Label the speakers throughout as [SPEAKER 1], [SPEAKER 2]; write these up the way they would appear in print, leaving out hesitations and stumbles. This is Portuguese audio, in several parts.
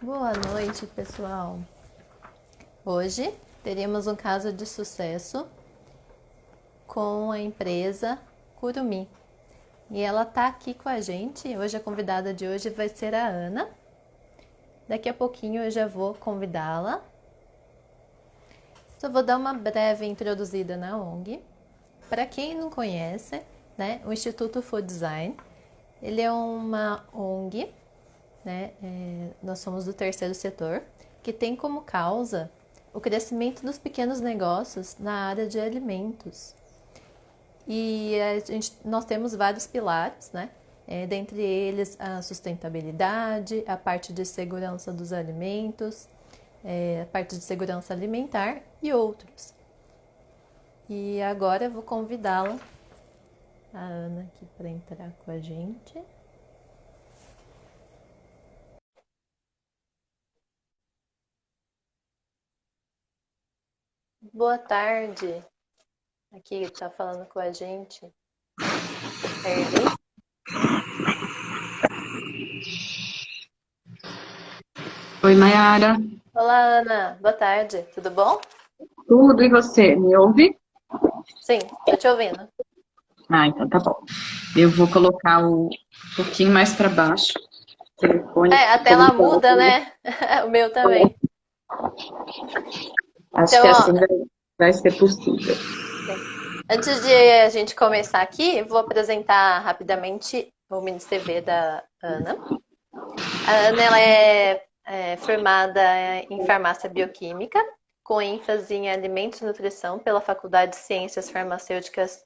[SPEAKER 1] Boa noite, pessoal. Hoje teremos um caso de sucesso com a empresa Kurumi. E ela está aqui com a gente. Hoje a convidada de hoje vai ser a Ana. Daqui a pouquinho eu já vou convidá-la. Só vou dar uma breve introduzida na ONG. Para quem não conhece, né, o Instituto Food Design, ele é uma ONG, né, nós somos do terceiro setor, que tem como causa o crescimento dos pequenos negócios na área de alimentos. E nós temos vários pilares, né? Dentre eles a sustentabilidade, a parte de segurança dos alimentos, a parte de segurança alimentar e outros. E agora eu vou convidá-la, a Ana, aqui para entrar com a gente. Boa tarde. Aqui está falando com a gente. Erli.
[SPEAKER 2] Oi, Mayara.
[SPEAKER 1] Olá, Ana. Boa tarde. Tudo bom?
[SPEAKER 2] Tudo, e você? Me ouve?
[SPEAKER 1] Sim, estou te ouvindo.
[SPEAKER 2] Ah, então tá bom. Eu vou colocar um pouquinho mais para baixo. O telefone.
[SPEAKER 1] A tela muda, né? O meu também.
[SPEAKER 2] Acho
[SPEAKER 1] Então,
[SPEAKER 2] que
[SPEAKER 1] ó,
[SPEAKER 2] assim vai ser possível.
[SPEAKER 1] antes de a gente começar aqui, eu vou apresentar rapidamente o Mini CV da Ana. A Ana ela é formada em farmácia bioquímica, com ênfase em alimentos e nutrição pela Faculdade de Ciências Farmacêuticas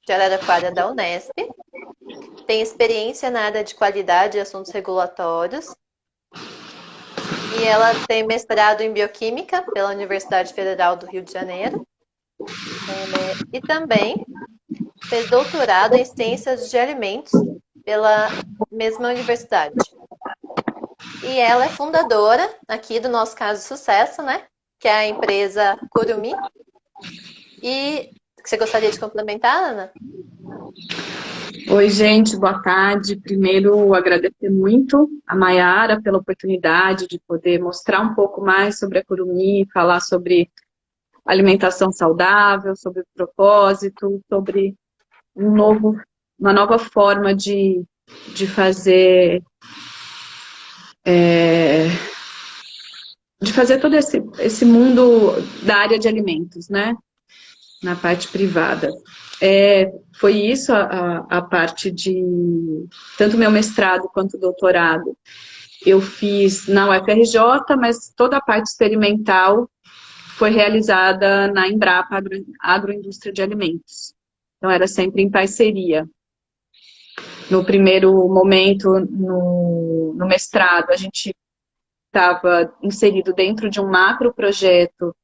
[SPEAKER 1] de Araraquara da Unesp. Tem experiência na área de qualidade e assuntos regulatórios. E ela tem mestrado em bioquímica pela Universidade Federal do Rio de Janeiro. E também fez doutorado em ciências de alimentos pela mesma universidade. E ela é fundadora aqui do nosso caso de sucesso, né? Que é a empresa Kurumi. E você gostaria de complementar, Ana?
[SPEAKER 2] Oi, gente, boa tarde. Primeiro, agradecer muito a Mayara pela oportunidade de poder mostrar um pouco mais sobre a Curumi, falar sobre alimentação saudável, sobre o propósito, sobre uma nova forma de fazer todo esse mundo da área de alimentos, né? Na parte privada. Foi isso a parte de tanto meu mestrado quanto doutorado. Eu fiz na UFRJ, mas toda a parte experimental foi realizada na Embrapa Agroindústria de Alimentos. Então era sempre em parceria. No primeiro momento, no mestrado, a gente estava inserido dentro de um macro projeto,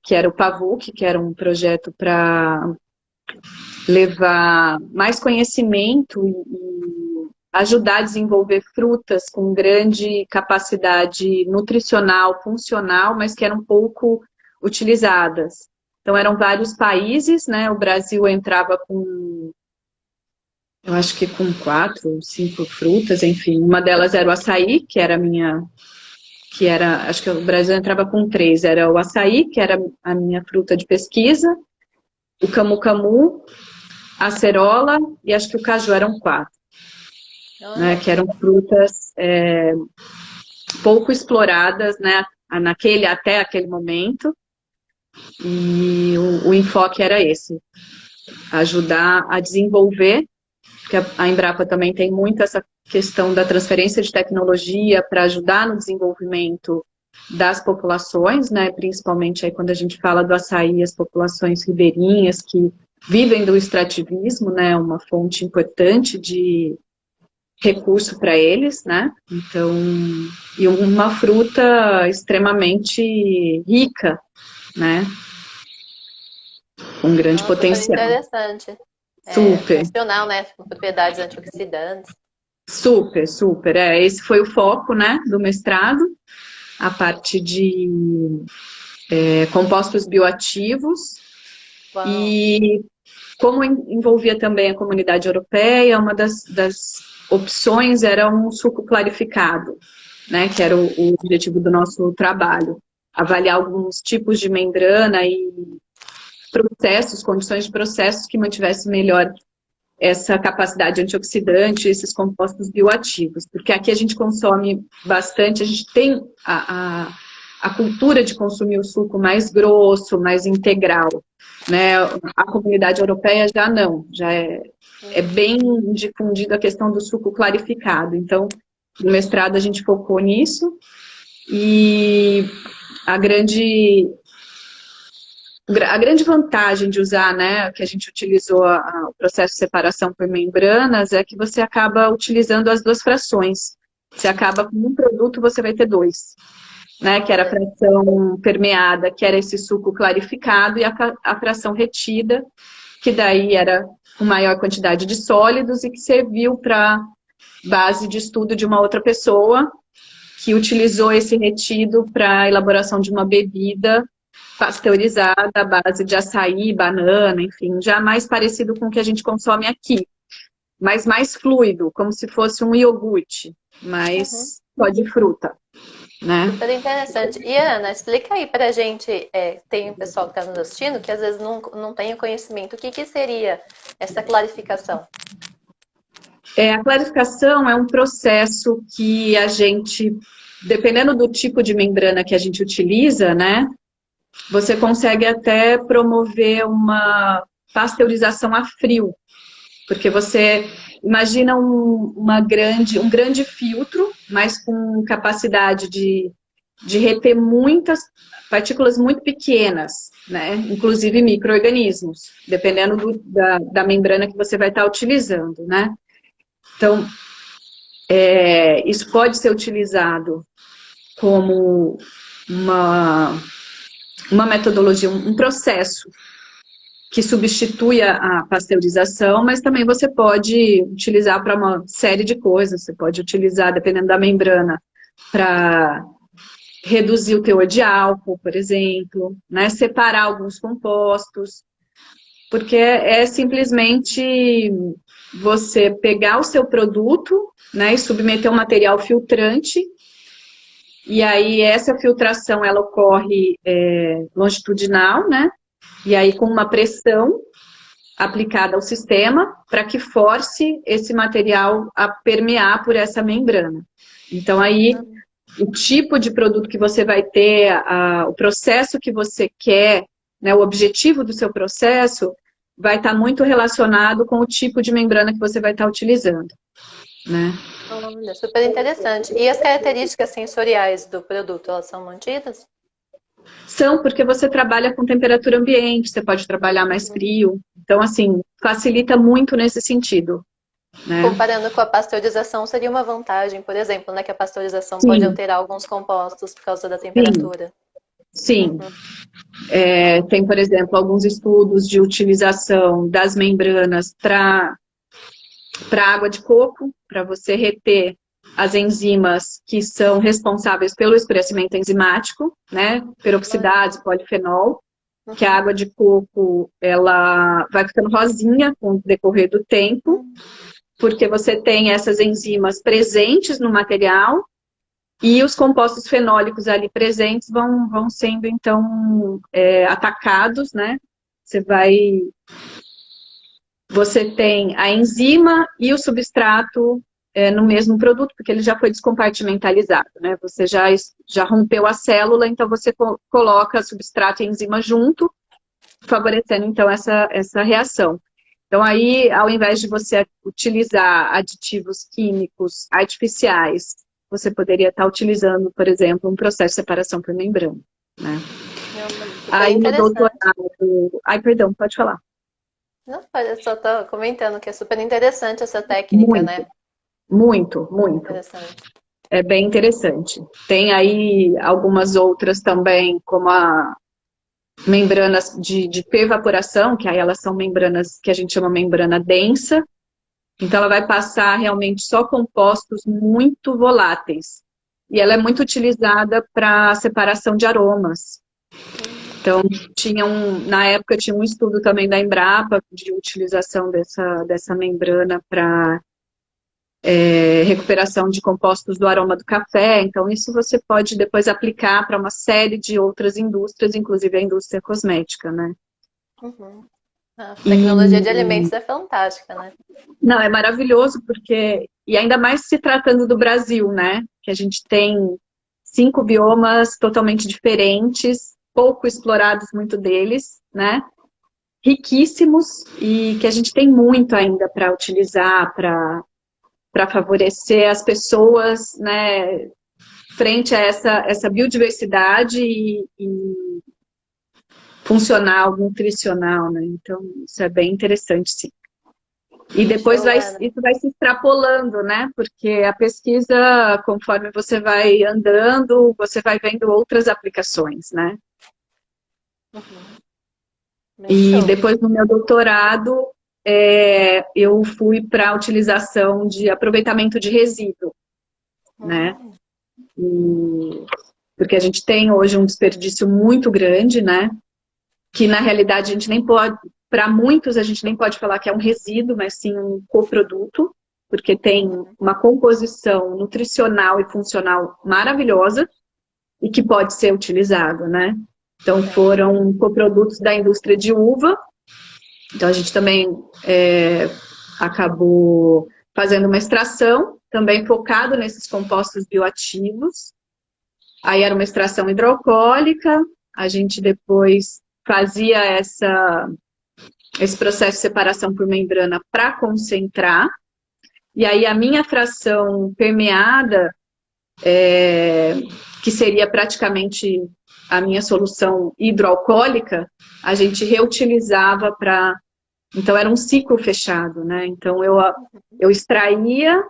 [SPEAKER 2] que era o PAVUC, que era um projeto para levar mais conhecimento e ajudar a desenvolver frutas com grande capacidade nutricional, funcional, mas que eram pouco utilizadas. Então eram vários países, né? O Brasil entrava com, eu acho que com 4, 5 frutas, enfim. Uma delas era o açaí, que era a minha, acho que o Brasil entrava com 3. Era o açaí, que era a minha fruta de pesquisa, o camu-camu, a acerola e acho que o caju eram 4. Né, que eram frutas pouco exploradas, né, até aquele momento. E o enfoque era esse, ajudar a desenvolver, porque a Embrapa também tem muito essa questão da transferência de tecnologia para ajudar no desenvolvimento das populações, né, principalmente aí quando a gente fala do açaí, as populações ribeirinhas que vivem do extrativismo, né, uma fonte importante de recurso para eles, né, então, e uma fruta extremamente rica, né, com grande potencial.
[SPEAKER 1] Interessante.
[SPEAKER 2] Super.
[SPEAKER 1] Funcional, né? Com propriedades antioxidantes.
[SPEAKER 2] Super, super. Esse foi o foco, né, do mestrado, a parte de compostos bioativos.
[SPEAKER 1] Uau.
[SPEAKER 2] E como envolvia também a comunidade europeia, uma das opções era um suco clarificado, né, que era o objetivo do nosso trabalho. Avaliar alguns tipos de membrana e processos, condições de processos que mantivessem melhor essa capacidade antioxidante, esses compostos bioativos. Porque aqui a gente consome bastante, a gente tem a cultura de consumir o suco mais grosso, mais integral, né? A comunidade europeia já não, já é bem difundida a questão do suco clarificado. Então, no mestrado a gente focou nisso e a grande vantagem de usar, né, que a gente utilizou o processo de separação por membranas é que você acaba utilizando as duas frações. Você acaba com um produto, você vai ter dois, né, que era a fração permeada, que era esse suco clarificado, e a fração retida, que daí era com maior quantidade de sólidos e que serviu para base de estudo de uma outra pessoa que utilizou esse retido para a elaboração de uma bebida pasteurizada à base de açaí, banana, enfim, já mais parecido com o que a gente consome aqui, mas mais fluido, como se fosse um iogurte, mas só de fruta, né?
[SPEAKER 1] Super interessante. E Ana, explica aí pra gente, tem um pessoal que está nos assistindo que às vezes não tem o conhecimento, o que seria essa clarificação?
[SPEAKER 2] A clarificação é um processo que a gente, dependendo do tipo de membrana que a gente utiliza, né, você consegue até promover uma pasteurização a frio, porque você imagina um grande filtro, mas com capacidade de reter muitas partículas muito pequenas, né, inclusive micro-organismos, dependendo da membrana que você vai estar utilizando, né. Então, isso pode ser utilizado como uma metodologia, um processo que substitui a pasteurização, mas também você pode utilizar para uma série de coisas. Você pode utilizar, dependendo da membrana, para reduzir o teor de álcool, por exemplo, né? Separar alguns compostos, porque é simplesmente você pegar o seu produto, né, e submeter um material filtrante, e aí essa filtração ela ocorre longitudinal, né, e aí com uma pressão aplicada ao sistema para que force esse material a permear por essa membrana. Então aí o tipo de produto que você vai ter, o processo que você quer, né, o objetivo do seu processo vai estar muito relacionado com o tipo de membrana que você vai estar utilizando, né?
[SPEAKER 1] Olha, super interessante. E as características sensoriais do produto, elas são mantidas?
[SPEAKER 2] São, porque você trabalha com temperatura ambiente, você pode trabalhar mais frio. Então, assim, facilita muito nesse sentido, né?
[SPEAKER 1] Comparando com a pasteurização, seria uma vantagem, por exemplo, né, que a pasteurização pode alterar alguns compostos por causa da temperatura.
[SPEAKER 2] Sim. Tem, por exemplo, alguns estudos de utilização das membranas para água de coco, para você reter as enzimas que são responsáveis pelo escurecimento enzimático, né? Peroxidases, polifenol, que a água de coco ela vai ficando rosinha com o decorrer do tempo, porque você tem essas enzimas presentes no material e os compostos fenólicos ali presentes vão sendo, então, atacados, né? Você tem a enzima e o substrato no mesmo produto, porque ele já foi descompartimentalizado, né? Você já rompeu a célula, então você coloca substrato e enzima junto, favorecendo, então, essa reação. Então, aí, ao invés de você utilizar aditivos químicos artificiais, você poderia estar utilizando, por exemplo, um processo de separação por membrana, né? Aí, no doutorado... Ai, perdão, pode falar.
[SPEAKER 1] Não, eu só estou comentando que é super interessante essa técnica, né?
[SPEAKER 2] Muito. É bem interessante. Tem aí algumas outras também, como a membranas de pervaporação, que aí elas são membranas que a gente chama membrana densa. Então ela vai passar realmente só compostos muito voláteis. E ela é muito utilizada para separação de aromas. Então, na época tinha um estudo também da Embrapa de utilização dessa membrana para recuperação de compostos do aroma do café. Então, isso você pode depois aplicar para uma série de outras indústrias, inclusive a indústria cosmética, né?
[SPEAKER 1] Uhum. A tecnologia de alimentos é fantástica, né?
[SPEAKER 2] Não, é maravilhoso porque, e ainda mais se tratando do Brasil, né? Que a gente tem 5 biomas totalmente diferentes, pouco explorados, muito deles, né? Riquíssimos e que a gente tem muito ainda para utilizar, para favorecer as pessoas, né? Frente a essa biodiversidade e funcional, nutricional, né? Então, isso é bem interessante, sim. E depois isso vai se extrapolando, né? Porque a pesquisa, conforme você vai andando, você vai vendo outras aplicações, né? E depois no meu doutorado, eu fui para a utilização de aproveitamento de resíduo, né? Porque a gente tem hoje um desperdício muito grande, né? Que na realidade a gente nem pode, para muitos a gente nem pode falar que é um resíduo, mas sim um coproduto, porque tem uma composição nutricional e funcional maravilhosa e que pode ser utilizado, né? Então foram coprodutos da indústria de uva. Então a gente também acabou fazendo uma extração, também focado nesses compostos bioativos. Aí era uma extração hidroalcoólica, a gente depois fazia esse processo de separação por membrana para concentrar. E aí a minha fração permeada, que seria praticamente a minha solução hidroalcoólica, a gente reutilizava para... Então era um ciclo fechado, né? Então eu extraía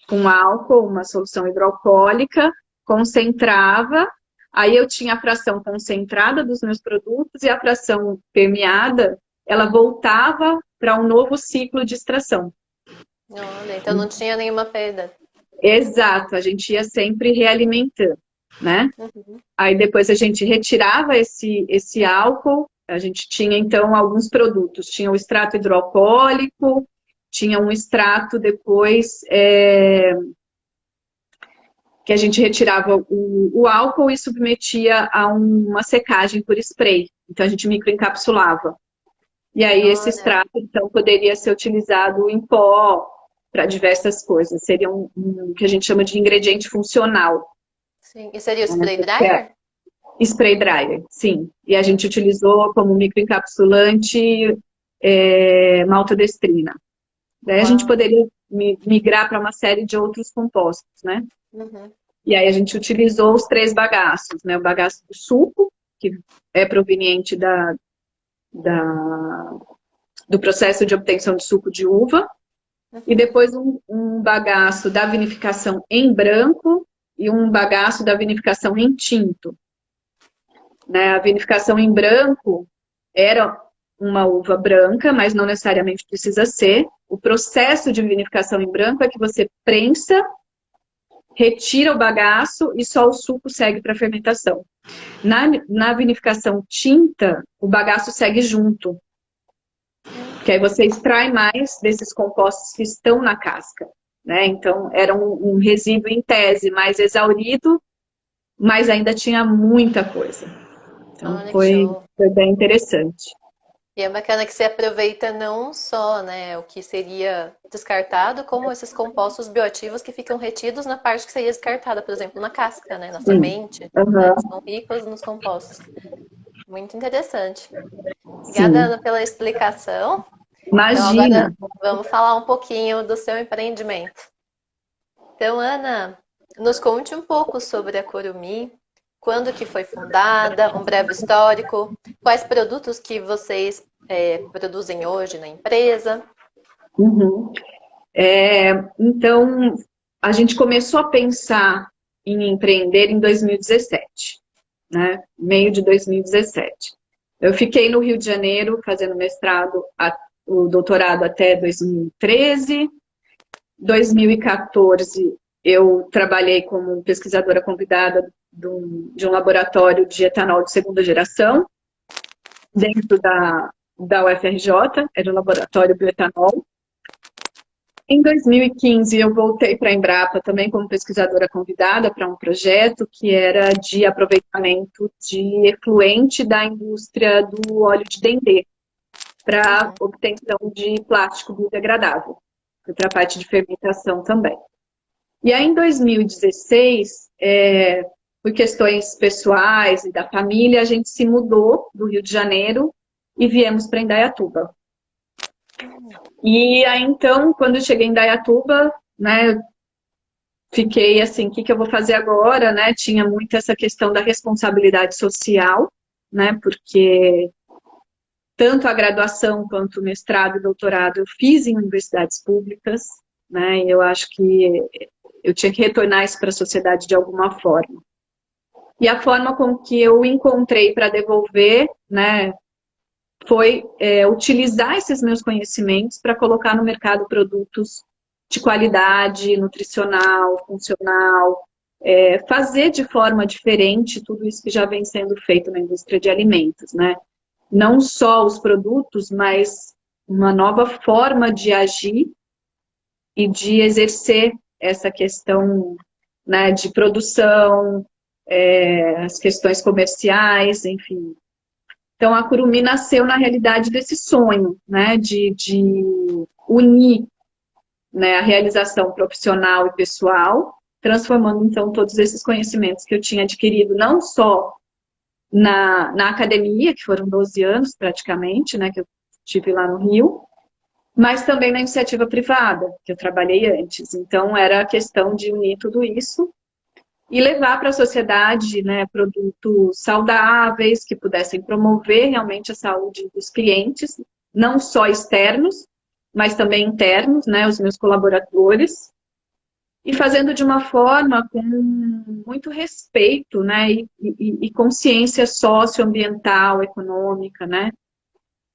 [SPEAKER 2] com álcool uma solução hidroalcoólica, concentrava, aí eu tinha a fração concentrada dos meus produtos e a fração permeada, ela voltava para um novo ciclo de extração.
[SPEAKER 1] Olha, então não tinha nenhuma perda.
[SPEAKER 2] Exato, a gente ia sempre realimentando, né? Aí depois a gente retirava esse álcool, a gente tinha então alguns produtos, tinha o extrato hidroalcoólico, tinha um extrato depois que a gente retirava o álcool e submetia a uma secagem por spray. Então a gente microencapsulava. E aí esse extrato, então, poderia ser utilizado em pó para diversas coisas. Seria um que a gente chama de ingrediente funcional.
[SPEAKER 1] Sim. E seria o spray dryer?
[SPEAKER 2] Spray dryer, sim. E a gente utilizou como microencapsulante maltodestrina. Daí a gente poderia migrar para uma série de outros compostos, né? E aí a gente utilizou os 3 bagaços, né? O bagaço do suco, que é proveniente do processo de obtenção de suco de uva, e depois um bagaço da vinificação em branco e um bagaço da vinificação em tinto. Né? A vinificação em branco era uma uva branca, mas não necessariamente precisa ser. O processo de vinificação em branco é que você prensa, retira o bagaço e só o suco segue para a fermentação. Na vinificação tinta, o bagaço segue junto. Que aí você extrai mais desses compostos que estão na casca. Né? Então, era um resíduo em tese mais exaurido, mas ainda tinha muita coisa. Então, foi bem interessante.
[SPEAKER 1] E é bacana que você aproveita não só, né, o que seria descartado, como esses compostos bioativos que ficam retidos na parte que seria descartada, por exemplo, na casca, né, na semente. Né, são ricos nos compostos. Muito interessante. Obrigada, Ana, pela explicação.
[SPEAKER 2] Imagina.
[SPEAKER 1] Então, agora vamos falar um pouquinho do seu empreendimento. Então, Ana, nos conte um pouco sobre a Curumim. Quando que foi fundada, um breve histórico, quais produtos que vocês produzem hoje na empresa?
[SPEAKER 2] Então, a gente começou a pensar em empreender em 2017, né? Meio de 2017. Eu fiquei no Rio de Janeiro fazendo mestrado, o doutorado até 2013. 2014, eu trabalhei como pesquisadora convidada de um laboratório de etanol de segunda geração, dentro da UFRJ, era o laboratório bioetanol. Em 2015, eu voltei para a Embrapa também como pesquisadora convidada para um projeto que era de aproveitamento de efluente da indústria do óleo de dendê para obtenção de plástico biodegradável, para a parte de fermentação também. E aí, em 2016, por questões pessoais e da família, a gente se mudou do Rio de Janeiro e viemos para Indaiatuba. E aí, então, quando eu cheguei em Indaiatuba, né, fiquei assim, o que eu vou fazer agora, né? Tinha muito essa questão da responsabilidade social, né? Porque tanto a graduação quanto o mestrado e doutorado eu fiz em universidades públicas, né? E eu acho que eu tinha que retornar isso para a sociedade de alguma forma. E a forma com que eu encontrei para devolver, né, foi utilizar esses meus conhecimentos para colocar no mercado produtos de qualidade, nutricional, funcional, fazer de forma diferente tudo isso que já vem sendo feito na indústria de alimentos, né? Não só os produtos, mas uma nova forma de agir e de exercer essa questão, né, de produção, as questões comerciais, enfim. Então, a Curumim nasceu, na realidade, desse sonho, né, de unir, né, a realização profissional e pessoal, transformando, então, todos esses conhecimentos que eu tinha adquirido, não só na academia, que foram 12 anos, praticamente, né, que eu tive lá no Rio, mas também na iniciativa privada, que eu trabalhei antes. Então, era a questão de unir tudo isso e levar para a sociedade, né, produtos saudáveis que pudessem promover realmente a saúde dos clientes, não só externos, mas também internos, né, os meus colaboradores, e fazendo de uma forma com muito respeito, né, e consciência socioambiental, econômica, né.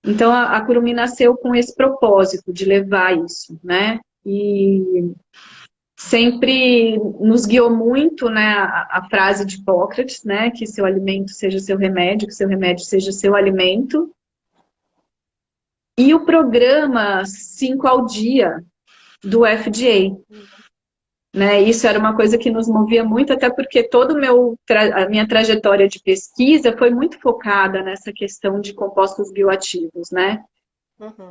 [SPEAKER 2] Então, a Curumim nasceu com esse propósito de levar isso, né, e sempre nos guiou muito, né, a frase de Hipócrates, né, que seu alimento seja seu remédio, que seu remédio seja seu alimento. E o programa 5 ao dia do FDA, né, isso era uma coisa que nos movia muito, até porque toda a minha trajetória de pesquisa foi muito focada nessa questão de compostos bioativos, né.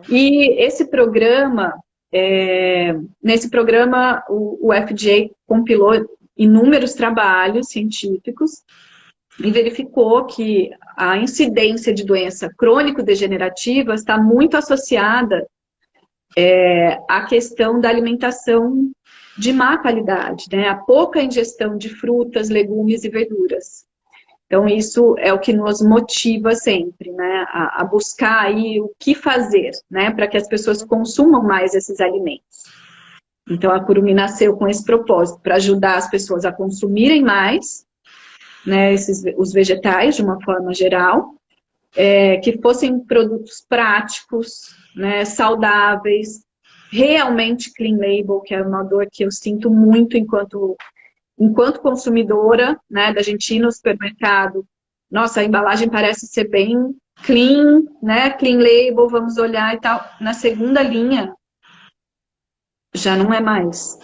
[SPEAKER 2] E esse programa, nesse programa, o FDA compilou inúmeros trabalhos científicos e verificou que a incidência de doença crônico-degenerativa está muito associada à questão da alimentação de má qualidade, né? A pouca ingestão de frutas, legumes e verduras. Então, isso é o que nos motiva sempre, né, a buscar aí o que fazer, né, para que as pessoas consumam mais esses alimentos. Então, a Curumim nasceu com esse propósito, para ajudar as pessoas a consumirem mais, né, os vegetais, de uma forma geral, que fossem produtos práticos, né, saudáveis, realmente clean label, que é uma dor que eu sinto muito enquanto consumidora, né, da gente ir no supermercado, nossa, a embalagem parece ser bem clean, né, clean label, vamos olhar e tal. Na segunda linha, já não é mais,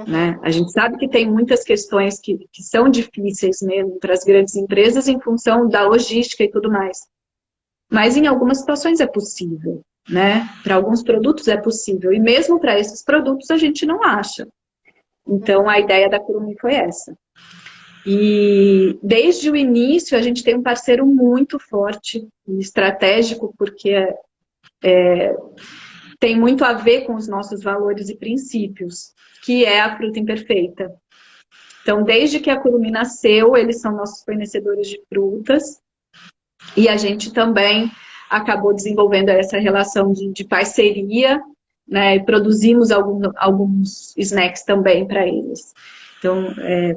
[SPEAKER 2] né? A gente sabe que tem muitas questões que são difíceis mesmo para as grandes empresas em função da logística e tudo mais. Mas em algumas situações é possível, né? Para alguns produtos é possível. E mesmo para esses produtos a gente não acha. Então, a ideia da Curumim foi essa. E desde o início, a gente tem um parceiro muito forte e estratégico, porque tem muito a ver com os nossos valores e princípios, que é a Fruta Imperfeita. Então, desde que a Curumim nasceu, eles são nossos fornecedores de frutas, e a gente também acabou desenvolvendo essa relação de parceria, né, e produzimos alguns snacks também para eles. Então,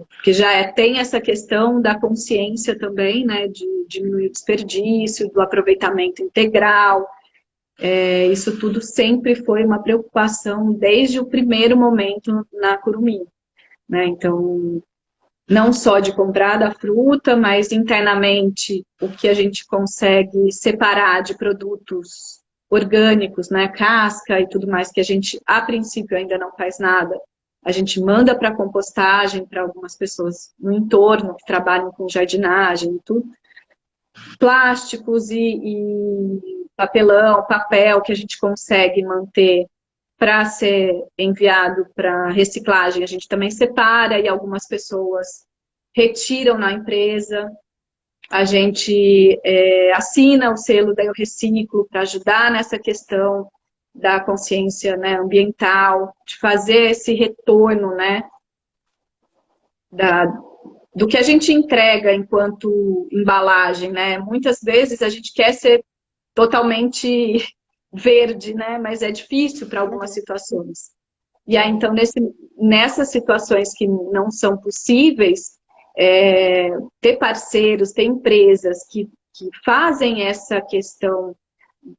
[SPEAKER 2] porque já tem essa questão da consciência também, né, de diminuir o desperdício, do aproveitamento integral. Isso tudo sempre foi uma preocupação desde o primeiro momento na Curumim, né? Então, não só de comprar da fruta, mas internamente o que a gente consegue separar de produtos orgânicos, né, casca e tudo mais, que a gente, a princípio, ainda não faz nada. A gente manda para compostagem para algumas pessoas no entorno que trabalham com jardinagem e tudo. Plásticos e papelão, papel que a gente consegue manter para ser enviado para reciclagem, a gente também separa e algumas pessoas retiram na empresa. A gente assina o selo da Eu Reciclo para ajudar nessa questão da consciência, né, ambiental, de fazer esse retorno, né, do que a gente entrega enquanto embalagem, né? Muitas vezes a gente quer ser totalmente verde, né? Mas é difícil para algumas situações. E aí, então, nessas situações que não são possíveis, ter parceiros, ter empresas que fazem essa questão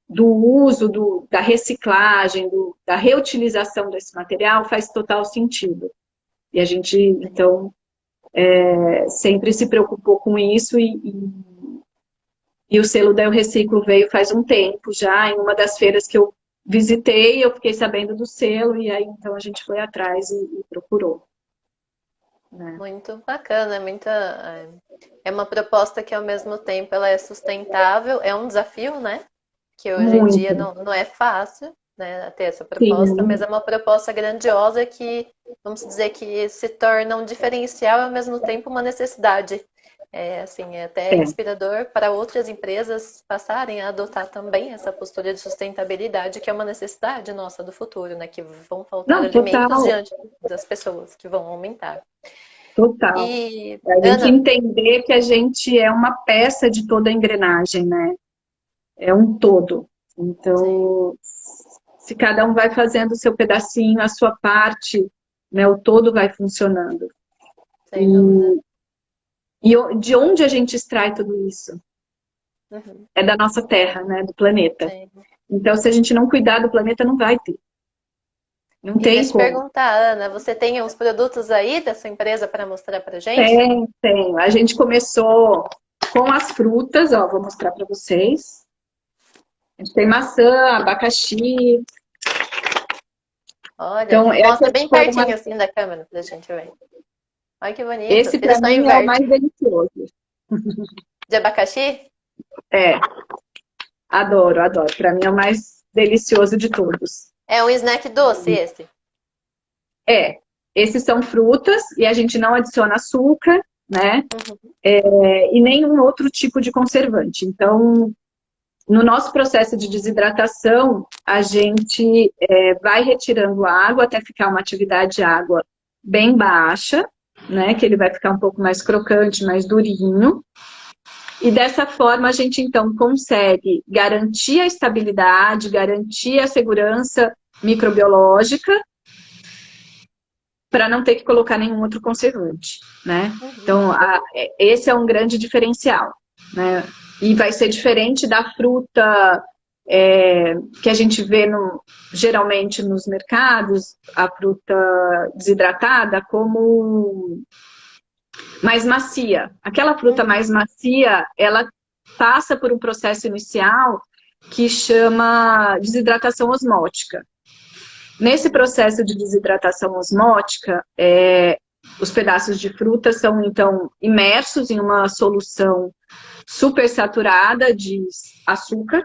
[SPEAKER 2] do uso, da reciclagem, da reutilização desse material faz total sentido. E a gente, então, sempre se preocupou com isso e o selo da Eu Reciclo veio faz um tempo já, em uma das feiras que eu visitei, eu fiquei sabendo do selo e aí então a gente foi atrás e procurou. Né?
[SPEAKER 1] Muito bacana, é uma proposta que ao mesmo tempo ela é sustentável, é um desafio, né? Que hoje em dia não é fácil, né, ter essa proposta,
[SPEAKER 2] Sim.
[SPEAKER 1] mas é uma proposta grandiosa que, vamos dizer, que se torna um diferencial e ao mesmo tempo uma necessidade. É até inspirador para outras empresas passarem a adotar também essa postura de sustentabilidade, que é uma necessidade nossa do futuro, né? Que vão faltar alimentos diante das pessoas, que vão aumentar.
[SPEAKER 2] Total.
[SPEAKER 1] E,
[SPEAKER 2] a gente entender que a gente é uma peça de toda a engrenagem, né? É um todo. Então, se cada um vai fazendo o seu pedacinho, a sua parte, né, o todo vai funcionando.
[SPEAKER 1] Sem dúvida.
[SPEAKER 2] E de onde a gente extrai tudo isso? É da nossa Terra, né, do planeta. Sim. Então, se a gente não cuidar do planeta, não vai ter. Não tem
[SPEAKER 1] como. Te perguntar, Ana, você tem uns produtos aí dessa empresa para mostrar para gente?
[SPEAKER 2] Tenho. A gente começou com as frutas, ó, vou mostrar para vocês. A gente tem maçã, abacaxi.
[SPEAKER 1] Olha, então, mostra bem pertinho assim da câmera pra gente ver. Olha que bonito.
[SPEAKER 2] Esse para mim é o mais delicioso.
[SPEAKER 1] De abacaxi?
[SPEAKER 2] Adoro, adoro. Para mim é o mais delicioso de todos.
[SPEAKER 1] É um snack doce esse?
[SPEAKER 2] Esses são frutas e a gente não adiciona açúcar, né? E nenhum outro tipo de conservante. Então, no nosso processo de desidratação, a gente vai retirando a água até ficar uma atividade de água bem baixa, né? Que ele vai ficar um pouco mais crocante, mais durinho. E dessa forma a gente então consegue garantir a estabilidade, garantir a segurança microbiológica para não ter que colocar nenhum outro conservante, né? Então, esse é um grande diferencial, né? E vai ser diferente da fruta que a gente vê geralmente nos mercados, a fruta desidratada, como mais macia. Aquela fruta mais macia, ela passa por um processo inicial que chama desidratação osmótica. Nesse processo de desidratação osmótica, os pedaços de fruta são, então, imersos em uma solução supersaturada de açúcar,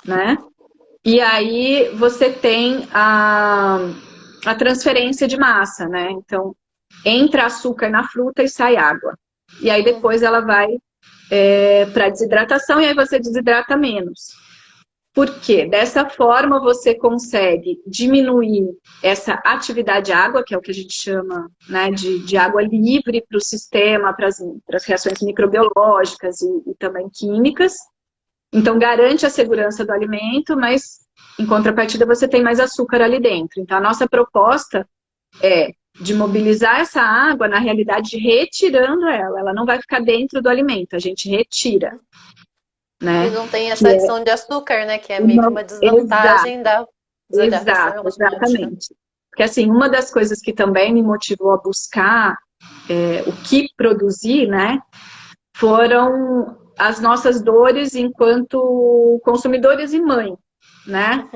[SPEAKER 2] né? E aí você tem a transferência de massa, né? Então, entra açúcar na fruta e sai água. E aí depois ela vai para desidratação e aí você desidrata menos. Por quê? Dessa forma você consegue diminuir essa atividade água, que é o que a gente chama, né, de água livre para o sistema, para as reações microbiológicas e também químicas. Então garante a segurança do alimento, mas em contrapartida você tem mais açúcar ali dentro. Então a nossa proposta é de mobilizar essa água, na realidade, retirando ela. Ela não vai ficar dentro do alimento, a gente retira. Né?
[SPEAKER 1] E não tem essa adição de açúcar, né? Que é meio que uma desvantagem da
[SPEAKER 2] desidratação. Exatamente. Porque, assim, uma das coisas que também me motivou a buscar o que produzir, né, foram as nossas dores enquanto consumidores e mãe, né?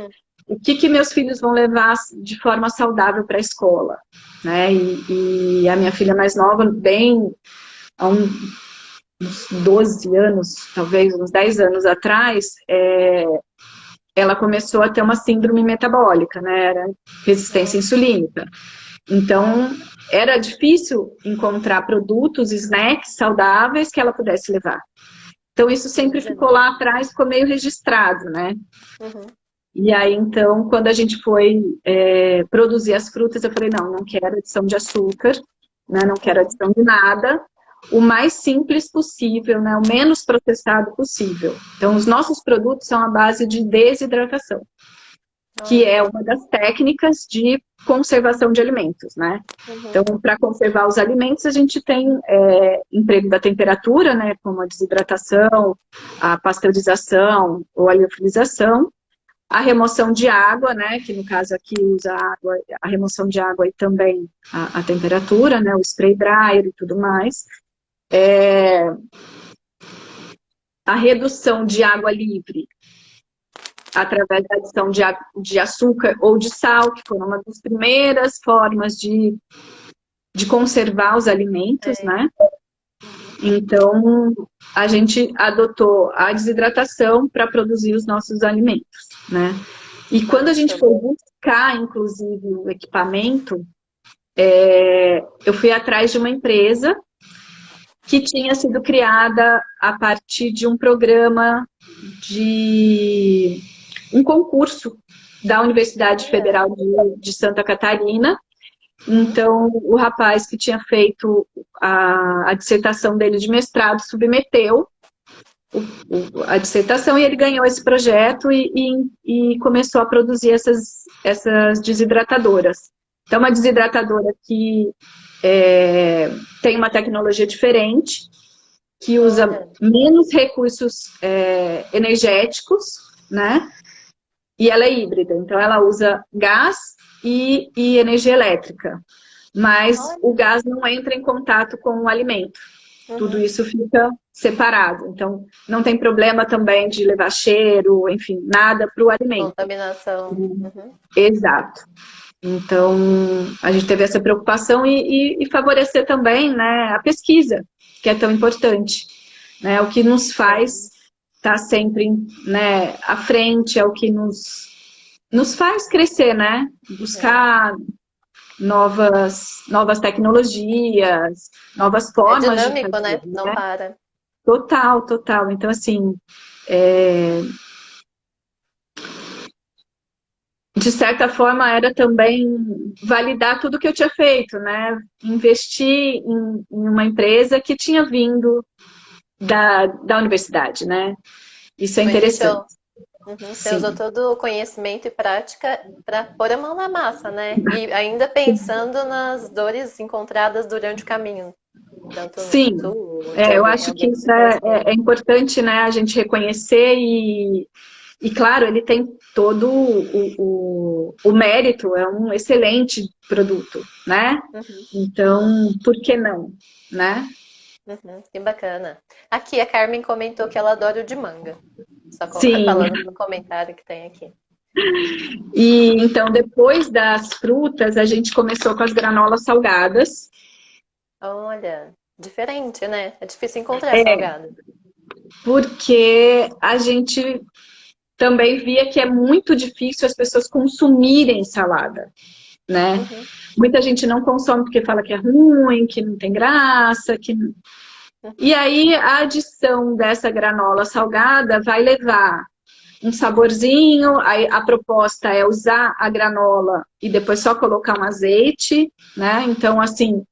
[SPEAKER 2] O que meus filhos vão levar de forma saudável para a escola, né? E a minha filha mais nova, bem há uns 12 anos, talvez uns 10 anos atrás, ela começou a ter uma síndrome metabólica, né? Era resistência insulínica. Então, era difícil encontrar produtos, snacks saudáveis que ela pudesse levar. Então, isso sempre ficou lá atrás, ficou meio registrado, né? E aí, então, quando a gente foi produzir as frutas, eu falei, não quero adição de açúcar, né? Não quero adição de nada. O mais simples possível, né? O menos processado possível. Então, os nossos produtos são à base de desidratação, que é uma das técnicas de conservação de alimentos, né? Então, para conservar os alimentos, a gente tem emprego da temperatura, né? Como a desidratação, a pasteurização ou a liofilização, a remoção de água, né? Que no caso aqui usa a remoção de água e também a temperatura, né? O spray dryer e tudo mais. A redução de água livre através da adição de açúcar ou de sal, que foi uma das primeiras formas de conservar os alimentos, né? Então, a gente adotou a desidratação para produzir os nossos alimentos, né? E quando a gente foi buscar, inclusive, o equipamento, eu fui atrás de uma empresa que tinha sido criada a partir de um programa de um concurso da Universidade Federal de Santa Catarina. Então, o rapaz que tinha feito a dissertação dele de mestrado submeteu a dissertação e ele ganhou esse projeto e começou a produzir essas desidratadoras. Então, uma desidratadora que tem uma tecnologia diferente, que usa menos recursos energéticos, né? E ela é híbrida, então ela usa gás e energia elétrica. Mas o gás não entra em contato com o alimento. Tudo isso fica separado. Então, não tem problema também de levar cheiro, enfim, nada para o alimento.
[SPEAKER 1] Contaminação.
[SPEAKER 2] Exato. Então, a gente teve essa preocupação e favorecer também, né, a pesquisa, que é tão importante. Né, o que nos faz estar sempre, né, à frente, é o que nos faz crescer, né? Buscar novas tecnologias, novas formas de fazer,
[SPEAKER 1] dinâmico, né? Não para.
[SPEAKER 2] Total, total. Então, assim, de certa forma, era também validar tudo que eu tinha feito, né? Investir em uma empresa que tinha vindo da universidade, né? Isso é interessante.
[SPEAKER 1] Você usou todo o conhecimento e prática para pôr a mão na massa, né? E ainda pensando nas dores encontradas durante o caminho.
[SPEAKER 2] Sim, eu acho que isso é importante, né? A gente reconhecer e claro, ele tem todo o mérito, é um excelente produto, né? Então, por que não, né?
[SPEAKER 1] Que bacana. Aqui a Carmen comentou que ela adora o de manga. Só
[SPEAKER 2] Sim.
[SPEAKER 1] falando no comentário que tem aqui.
[SPEAKER 2] E então, depois das frutas, a gente começou com as granolas salgadas.
[SPEAKER 1] Olha, diferente, né? É difícil encontrar salgado.
[SPEAKER 2] Porque a gente também via que é muito difícil as pessoas consumirem salada, né? Muita gente não consome porque fala que é ruim, que não tem graça, que... E aí a adição dessa granola salgada vai levar um saborzinho, a proposta é usar a granola e depois só colocar um azeite, né? Então, assim,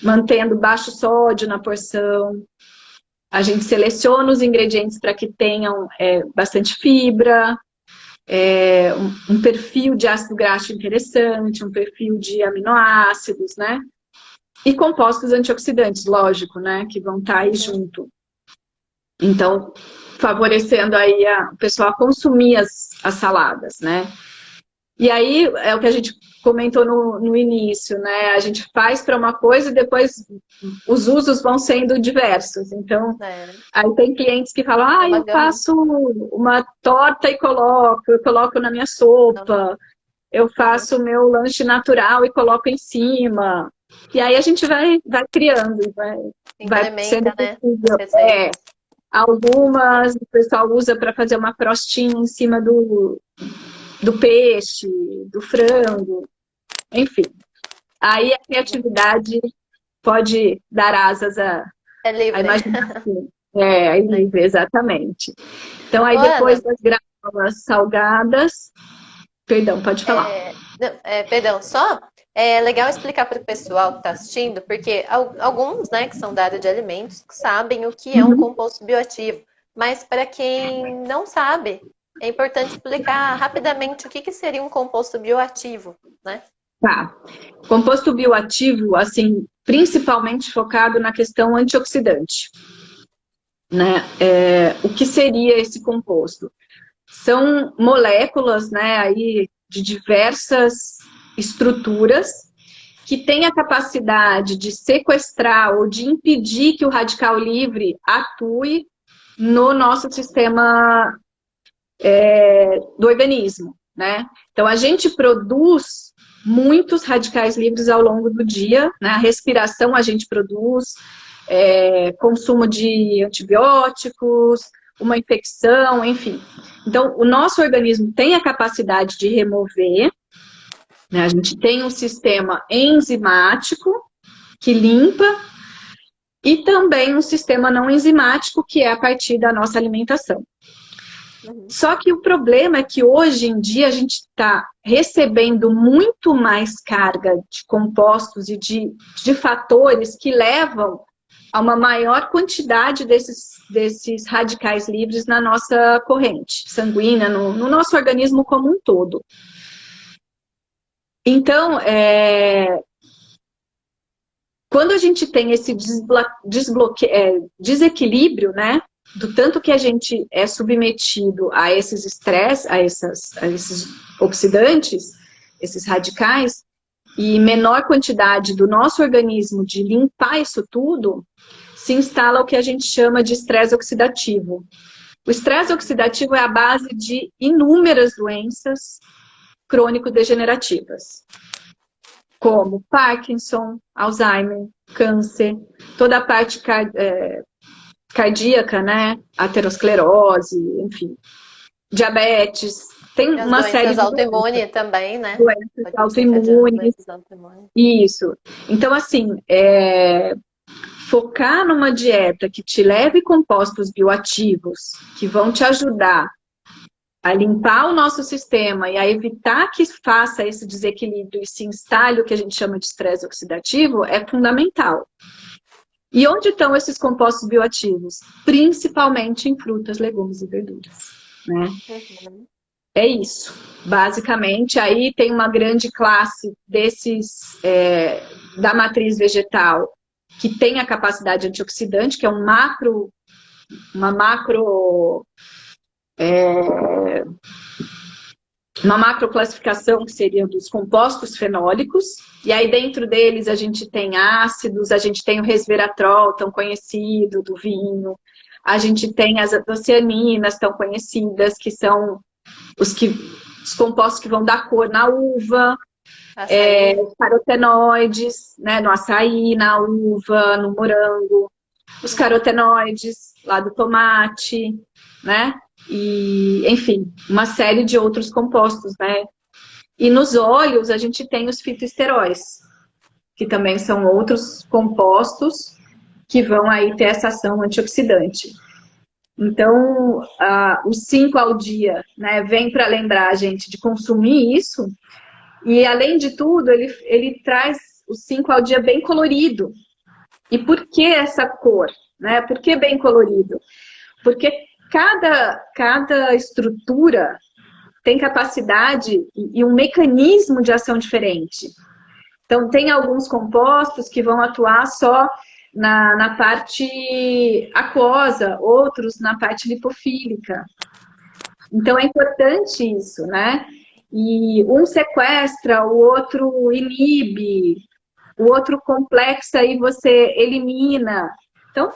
[SPEAKER 2] mantendo baixo sódio na porção. A gente seleciona os ingredientes para que tenham bastante fibra, um perfil de ácido graxo interessante, um perfil de aminoácidos, né? E compostos antioxidantes, lógico, né? Que vão estar aí junto. Então, favorecendo aí o pessoal a consumir as saladas, né? E aí, é o que a gente comentou no início, né? A gente faz para uma coisa e depois os usos vão sendo diversos. Então,
[SPEAKER 1] É,
[SPEAKER 2] aí tem clientes que falam,
[SPEAKER 1] é uma
[SPEAKER 2] eu
[SPEAKER 1] gama.
[SPEAKER 2] faço uma torta e eu coloco na minha sopa, eu
[SPEAKER 1] Uhum.
[SPEAKER 2] faço meu lanche natural e coloco em cima. E aí a gente vai criando, vai sendo
[SPEAKER 1] Implementa, né? As
[SPEAKER 2] possível.
[SPEAKER 1] receitas.
[SPEAKER 2] Algumas o pessoal usa para fazer uma crostinha em cima do peixe, do frango, enfim. Aí a criatividade pode dar asas
[SPEAKER 1] É
[SPEAKER 2] à
[SPEAKER 1] livre.
[SPEAKER 2] imaginação. É livre, exatamente. Então,
[SPEAKER 1] Ô,
[SPEAKER 2] aí depois
[SPEAKER 1] Ana,
[SPEAKER 2] das granolas salgadas, perdão, pode falar.
[SPEAKER 1] não, perdão, só é legal explicar para o pessoal que está assistindo, porque alguns, né, que são da área de alimentos, sabem o que é um
[SPEAKER 2] Uhum.
[SPEAKER 1] composto bioativo, mas para quem não sabe, é importante explicar rapidamente o que seria um composto bioativo, né?
[SPEAKER 2] Tá. Composto bioativo, assim, principalmente focado na questão antioxidante, né? O que seria esse composto? São moléculas, né, aí de diversas estruturas que têm a capacidade de sequestrar ou de impedir que o radical livre atue no nosso sistema do organismo, né? Então, a gente produz muitos radicais livres ao longo do dia, né? A respiração a gente produz, consumo de antibióticos, uma infecção, enfim. Então, o nosso organismo tem a capacidade de remover, né? A gente tem um sistema enzimático que limpa e também um sistema não enzimático que é a partir da nossa alimentação.
[SPEAKER 1] Uhum.
[SPEAKER 2] Só que o problema é que hoje em dia a gente está recebendo muito mais carga de compostos e de fatores que levam a uma maior quantidade desses radicais livres na nossa corrente sanguínea, no nosso organismo como um todo. Então, quando a gente tem esse desequilíbrio, né, do tanto que a gente é submetido a esses estresses, a esses oxidantes, esses radicais, e menor quantidade do nosso organismo de limpar isso tudo, se instala o que a gente chama de estresse oxidativo. O estresse oxidativo é a base de inúmeras doenças crônico-degenerativas, como Parkinson, Alzheimer, câncer, toda a parte cardíaca, né? Aterosclerose, enfim, diabetes, tem
[SPEAKER 1] E as
[SPEAKER 2] uma série
[SPEAKER 1] doenças
[SPEAKER 2] de doenças,
[SPEAKER 1] autoimunes também, né?
[SPEAKER 2] doenças
[SPEAKER 1] Pode desencadear as
[SPEAKER 2] autoimunes,
[SPEAKER 1] doenças autoimunes.
[SPEAKER 2] isso. Então, assim, focar numa dieta que te leve compostos bioativos, que vão te ajudar a limpar o nosso sistema e a evitar que faça esse desequilíbrio e se instale o que a gente chama de estresse oxidativo, é fundamental. E onde estão esses compostos bioativos? Principalmente em frutas, legumes e verduras, né?
[SPEAKER 1] Uhum.
[SPEAKER 2] É isso. Basicamente, aí tem uma grande classe desses da matriz vegetal que tem a capacidade antioxidante, que é uma macro classificação que seria dos compostos fenólicos, e aí dentro deles a gente tem ácidos, a gente tem o resveratrol, tão conhecido, do vinho, a gente tem as antocianinas, tão conhecidas, que são os compostos que vão dar cor na uva,
[SPEAKER 1] Açaí.
[SPEAKER 2] os carotenoides, né, no açaí, na uva, no morango, os carotenoides lá do tomate, né? E, enfim, uma série de outros compostos, né? E nos óleos a gente tem os fitoesteróis, que também são outros compostos que vão aí ter essa ação antioxidante. Então, os 5 ao dia, né, vem para lembrar a gente de consumir isso, e além de tudo, ele traz os 5 ao dia bem colorido. E por que essa cor? Né? Por que bem colorido? Porque cada estrutura tem capacidade e um mecanismo de ação diferente. Então, tem alguns compostos que vão atuar só na parte aquosa, outros na parte lipofílica. Então, é importante isso, né? e um sequestra, o outro inibe, o outro complexa e você elimina. Então,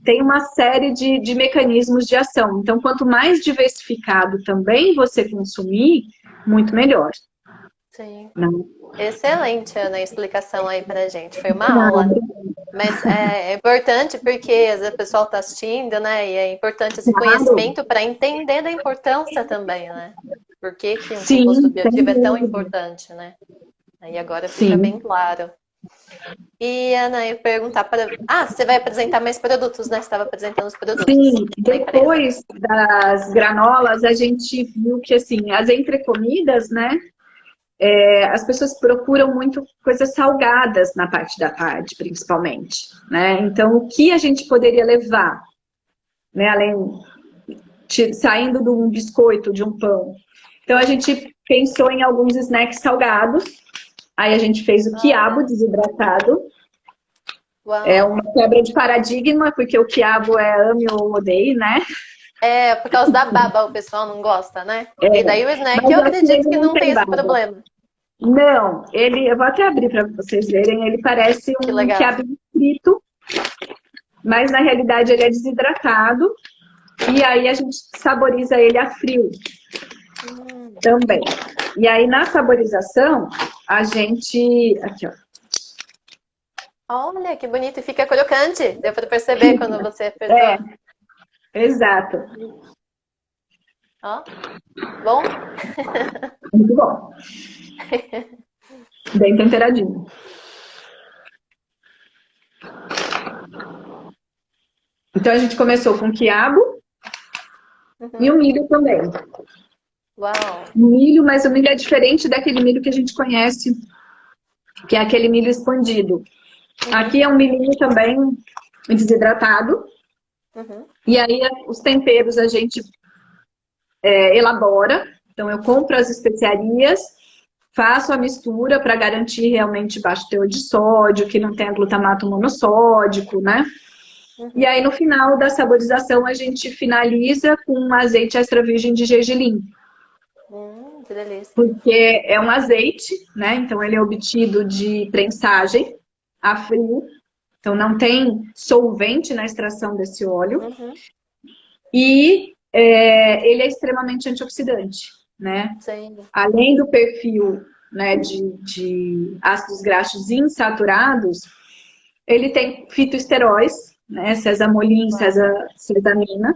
[SPEAKER 2] tem uma série de mecanismos de ação. Então, quanto mais diversificado também você consumir, muito melhor.
[SPEAKER 1] Sim.
[SPEAKER 2] Não.
[SPEAKER 1] Excelente, Ana, a explicação aí pra gente. Foi uma aula. Mas é importante porque às vezes o pessoal está assistindo, né? E é importante esse
[SPEAKER 2] Claro.
[SPEAKER 1] conhecimento para entender da importância também, né? Por que que um composto
[SPEAKER 2] Sim, sem
[SPEAKER 1] bioativo é tão
[SPEAKER 2] dúvida.
[SPEAKER 1] importante, né? Aí agora fica bem
[SPEAKER 2] Sim.
[SPEAKER 1] claro. E, Ana, eu ia perguntar para. Ah, você vai apresentar mais produtos, né? Você estava apresentando os produtos
[SPEAKER 2] Sim,
[SPEAKER 1] da empresa.
[SPEAKER 2] depois das granolas, a gente viu que, assim, as entrecomidas, né? As pessoas procuram muito coisas salgadas na parte da tarde, principalmente, né? Então, o que a gente poderia levar, né? Além, saindo de um biscoito, de um pão. Então, a gente pensou em alguns snacks salgados. Aí a gente fez o quiabo
[SPEAKER 1] Olha,
[SPEAKER 2] desidratado. É
[SPEAKER 1] uau.
[SPEAKER 2] uma quebra de paradigma, porque o quiabo é ame ou odeie, né?
[SPEAKER 1] É, por causa da baba o pessoal não gosta, né? E daí o snack
[SPEAKER 2] Mas
[SPEAKER 1] eu
[SPEAKER 2] aqui
[SPEAKER 1] acredito
[SPEAKER 2] ele
[SPEAKER 1] que
[SPEAKER 2] não
[SPEAKER 1] não tem
[SPEAKER 2] tem
[SPEAKER 1] esse
[SPEAKER 2] baba.
[SPEAKER 1] problema.
[SPEAKER 2] Não, eu vou até abrir para vocês verem. Ele parece
[SPEAKER 1] Que
[SPEAKER 2] um
[SPEAKER 1] legal.
[SPEAKER 2] quiabo frito, mas na realidade ele é desidratado. E aí a gente saboriza ele a frio
[SPEAKER 1] Hum.
[SPEAKER 2] também. E aí na saborização, a gente. Aqui, ó.
[SPEAKER 1] Olha, que bonito. E fica crocante. Deu para perceber quando você
[SPEAKER 2] É,
[SPEAKER 1] apertou.
[SPEAKER 2] exato.
[SPEAKER 1] Ó, bom?
[SPEAKER 2] Muito bom. Bem temperadinho. Então a gente começou com quiabo e o
[SPEAKER 1] Uhum.
[SPEAKER 2] milho também.
[SPEAKER 1] Uau.
[SPEAKER 2] Milho, mas o milho é diferente daquele milho que a gente conhece, que é aquele milho expandido.
[SPEAKER 1] Uhum.
[SPEAKER 2] Aqui é um milhinho também desidratado.
[SPEAKER 1] Uhum.
[SPEAKER 2] E aí os temperos a gente elabora. Então eu compro as especiarias, faço a mistura para garantir realmente baixo teor de sódio, que não tenha glutamato monossódico, né? E
[SPEAKER 1] Uhum.
[SPEAKER 2] aí no final da saborização a gente finaliza com um azeite extra virgem de gergelim.
[SPEAKER 1] Que delícia.
[SPEAKER 2] Porque é um azeite, né? Então ele é obtido de prensagem a frio. Então não tem solvente na extração desse óleo.
[SPEAKER 1] Uhum.
[SPEAKER 2] E ele é extremamente antioxidante, né?
[SPEAKER 1] Sim.
[SPEAKER 2] Além do perfil, né, de ácidos graxos insaturados, ele tem fitoesteróis, né? Sesamolin,
[SPEAKER 1] Uau.
[SPEAKER 2] sesamina,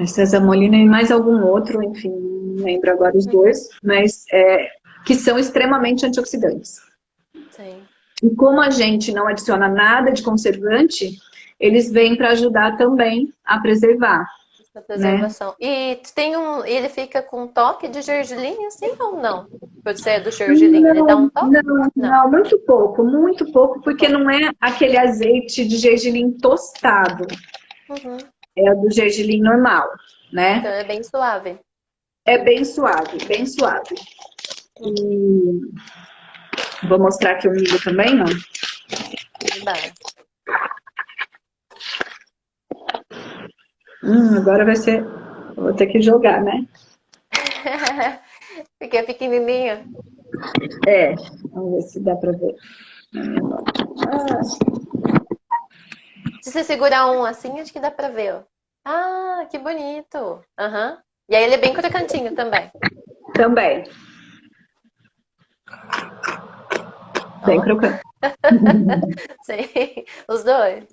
[SPEAKER 2] sesamolina e mais algum outro, enfim, não lembro agora os
[SPEAKER 1] Uhum.
[SPEAKER 2] dois, mas que são extremamente antioxidantes.
[SPEAKER 1] Sim.
[SPEAKER 2] E como a gente não adiciona nada de conservante, eles vêm para ajudar também a preservar,
[SPEAKER 1] Essa
[SPEAKER 2] né?
[SPEAKER 1] preservação. E tem ele fica com toque de gergelim, assim ou não? Por ser do gergelim, ele dá
[SPEAKER 2] Não,
[SPEAKER 1] um toque?
[SPEAKER 2] não,
[SPEAKER 1] Não.
[SPEAKER 2] não, muito pouco,
[SPEAKER 1] Muito
[SPEAKER 2] porque
[SPEAKER 1] pouco.
[SPEAKER 2] não é aquele azeite de gergelim tostado,
[SPEAKER 1] Uhum.
[SPEAKER 2] é o do gergelim normal,
[SPEAKER 1] Então
[SPEAKER 2] né?
[SPEAKER 1] é bem suave.
[SPEAKER 2] É bem suave, bem suave.
[SPEAKER 1] Uhum.
[SPEAKER 2] E vou mostrar aqui o milho também, não?
[SPEAKER 1] Eba.
[SPEAKER 2] Agora vai ser. Vou ter que jogar, né?
[SPEAKER 1] Porque é pequenininho.
[SPEAKER 2] É, vamos ver se dá pra ver.
[SPEAKER 1] Se você segurar um assim, acho que dá pra ver, ó. Ah, que bonito. Aham. E aí ele é bem crocantinho também.
[SPEAKER 2] Também, bem
[SPEAKER 1] Ó.
[SPEAKER 2] crocante.
[SPEAKER 1] Sim, os dois.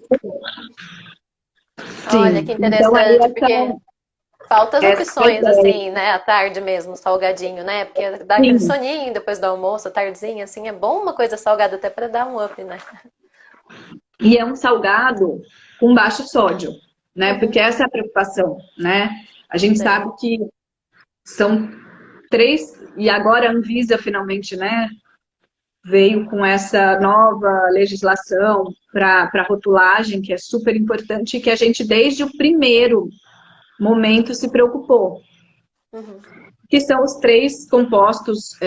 [SPEAKER 1] Olha
[SPEAKER 2] Sim,
[SPEAKER 1] que
[SPEAKER 2] então aí
[SPEAKER 1] interessante, porque faltam as
[SPEAKER 2] essa
[SPEAKER 1] opções,
[SPEAKER 2] ideia.
[SPEAKER 1] assim, né? À tarde mesmo, salgadinho, né? Porque dá aquele
[SPEAKER 2] Sim,
[SPEAKER 1] soninho depois do almoço, à tardezinha, assim, é bom uma coisa salgada até pra dar um up, né?
[SPEAKER 2] e é um salgado com baixo sódio, né? Porque
[SPEAKER 1] Uhum,
[SPEAKER 2] essa é a preocupação, né? A gente
[SPEAKER 1] sim.
[SPEAKER 2] sabe que são três, e agora a Anvisa finalmente, né, veio com essa nova legislação para rotulagem, que é super importante, e que a gente, desde o primeiro momento, se preocupou,
[SPEAKER 1] Uhum,
[SPEAKER 2] que são os três compostos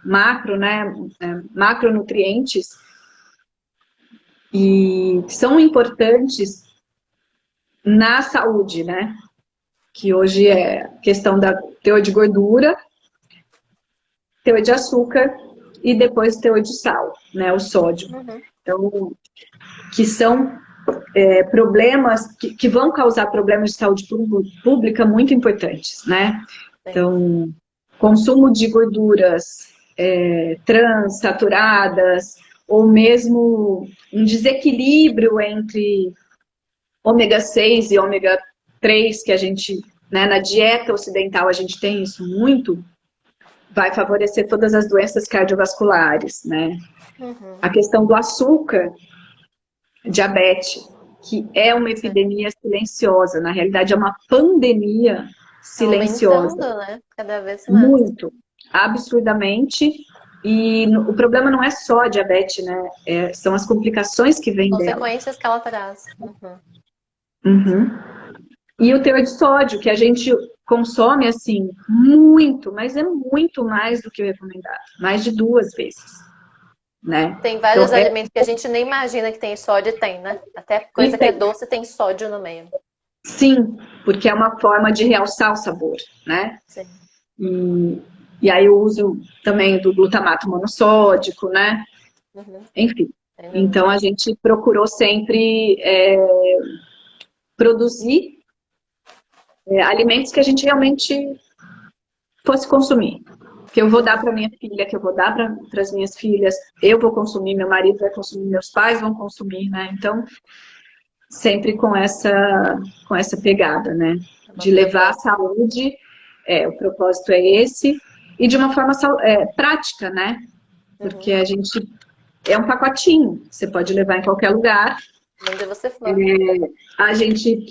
[SPEAKER 2] macro, né, macronutrientes, e que são importantes na saúde, né? que hoje é questão da teor de gordura, teor de açúcar e depois teor de sal, né, o sódio.
[SPEAKER 1] Uhum.
[SPEAKER 2] Então, que são problemas que vão causar problemas de saúde pública muito importantes, né? Então, consumo de gorduras trans, saturadas, ou mesmo um desequilíbrio entre ômega 6 e ômega 3, que a gente, né, na dieta ocidental a gente tem isso muito, vai favorecer todas as doenças cardiovasculares, né?
[SPEAKER 1] Uhum.
[SPEAKER 2] A questão do açúcar, diabetes, que é uma epidemia silenciosa, na realidade é uma pandemia silenciosa.
[SPEAKER 1] Aumentando, né? Cada vez mais.
[SPEAKER 2] Muito, absurdamente. E o problema não é só a diabetes, né? São as complicações que vêm dela.
[SPEAKER 1] Consequências que ela traz. Uhum.
[SPEAKER 2] Uhum. E o teor de sódio, que a gente consome, assim, muito, mas é muito mais do que o recomendado. Mais de 2 vezes, né?
[SPEAKER 1] Tem vários
[SPEAKER 2] Então,
[SPEAKER 1] alimentos que a gente nem imagina que tem sódio e tem, né? Até coisa que é doce tem sódio no meio.
[SPEAKER 2] sim, porque é uma forma de realçar o sabor, né?
[SPEAKER 1] Sim.
[SPEAKER 2] E aí o uso também do glutamato monossódico, né?
[SPEAKER 1] Uhum.
[SPEAKER 2] Enfim. Então a gente procurou sempre produzir alimentos que a gente realmente fosse consumir. Que eu vou dar para minha filha, que eu vou dar para as minhas filhas, eu vou consumir, meu marido vai consumir, meus pais vão consumir, né? Então, sempre com essa pegada, né? De levar a saúde, o propósito é esse, e de uma forma prática, né? Porque a gente é um pacotinho, você pode levar em qualquer lugar.
[SPEAKER 1] Onde você for.
[SPEAKER 2] A gente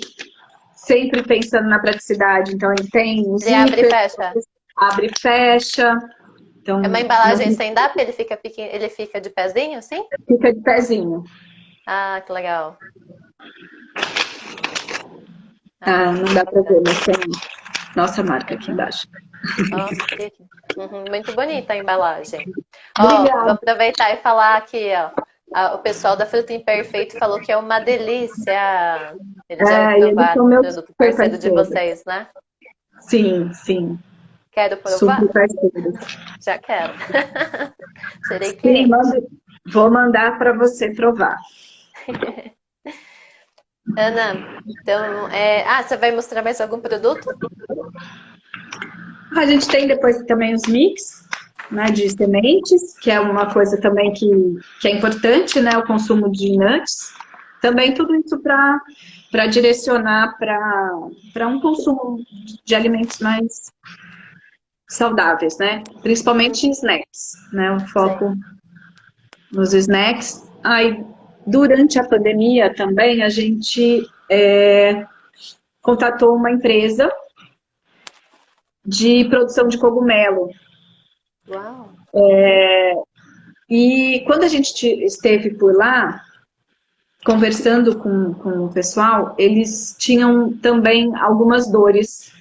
[SPEAKER 2] sempre pensando na praticidade, então ele tem o
[SPEAKER 1] Ele abre e
[SPEAKER 2] zíper,
[SPEAKER 1] fecha.
[SPEAKER 2] abre e fecha. Então,
[SPEAKER 1] É uma embalagem stand-up? Ele fica de pezinho, assim?
[SPEAKER 2] fica de pezinho.
[SPEAKER 1] Ah, que legal.
[SPEAKER 2] Não dá para ver, mas tem nossa marca aqui embaixo.
[SPEAKER 1] Nossa, que muito bonita a embalagem.
[SPEAKER 2] Obrigada.
[SPEAKER 1] Vou aproveitar e falar aqui, o pessoal da Fruta Imperfeito falou que é uma delícia. Eles já
[SPEAKER 2] Eles
[SPEAKER 1] provaram
[SPEAKER 2] são
[SPEAKER 1] o
[SPEAKER 2] meus
[SPEAKER 1] produto
[SPEAKER 2] super
[SPEAKER 1] parceiro de
[SPEAKER 2] parceiros.
[SPEAKER 1] vocês, né?
[SPEAKER 2] Sim, sim.
[SPEAKER 1] Quero provar?
[SPEAKER 2] Super parceiros.
[SPEAKER 1] Já quero. Serei
[SPEAKER 2] Sim,
[SPEAKER 1] cliente.
[SPEAKER 2] vou mandar para você provar.
[SPEAKER 1] Ana, então, você vai mostrar mais algum produto?
[SPEAKER 2] A gente tem depois também os mix, né, de sementes, que é uma coisa também que é importante, né, o consumo de nuts. Também tudo isso para direcionar para um consumo de alimentos mais saudáveis, né? Principalmente snacks, né? O foco nos snacks. Aí, durante a pandemia também, a gente contatou uma empresa de produção de cogumelo.
[SPEAKER 1] Uau!
[SPEAKER 2] E quando a gente esteve por lá, conversando com o pessoal, eles tinham também algumas dores,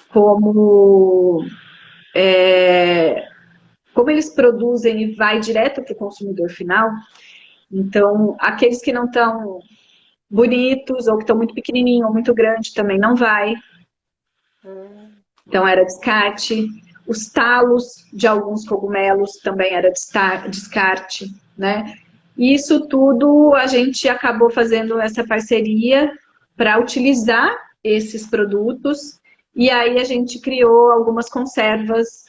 [SPEAKER 2] como eles produzem e vai direto para o consumidor final, então aqueles que não estão bonitos, ou que estão muito pequenininho ou muito grande, também não vai. Então era descarte. Os talos de alguns cogumelos também era descarte, né? E isso tudo a gente acabou fazendo essa parceria para utilizar esses produtos, e aí a gente criou algumas conservas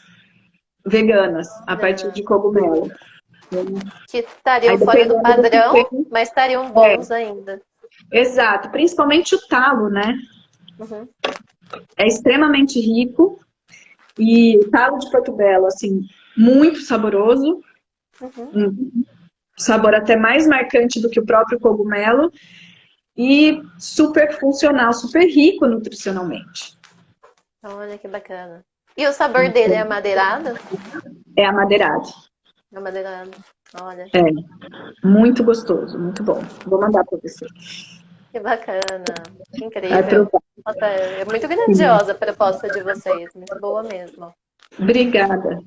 [SPEAKER 2] veganas a partir de cogumelo.
[SPEAKER 1] Que estariam fora do padrão, mas estariam bons ainda.
[SPEAKER 2] Exato, principalmente o talo, né?
[SPEAKER 1] Uhum.
[SPEAKER 2] É extremamente rico, e o talo de Portobello, assim, muito saboroso, um sabor até mais marcante do que o próprio cogumelo, e super funcional, super rico nutricionalmente.
[SPEAKER 1] Olha que bacana. E o sabor dele é amadeirado?
[SPEAKER 2] É amadeirado.
[SPEAKER 1] É amadeirado. Olha.
[SPEAKER 2] Muito gostoso, muito bom. Vou mandar para você.
[SPEAKER 1] Que bacana. Que incrível. Nossa, é muito grandiosa a proposta de vocês. Muito boa mesmo.
[SPEAKER 2] Obrigada.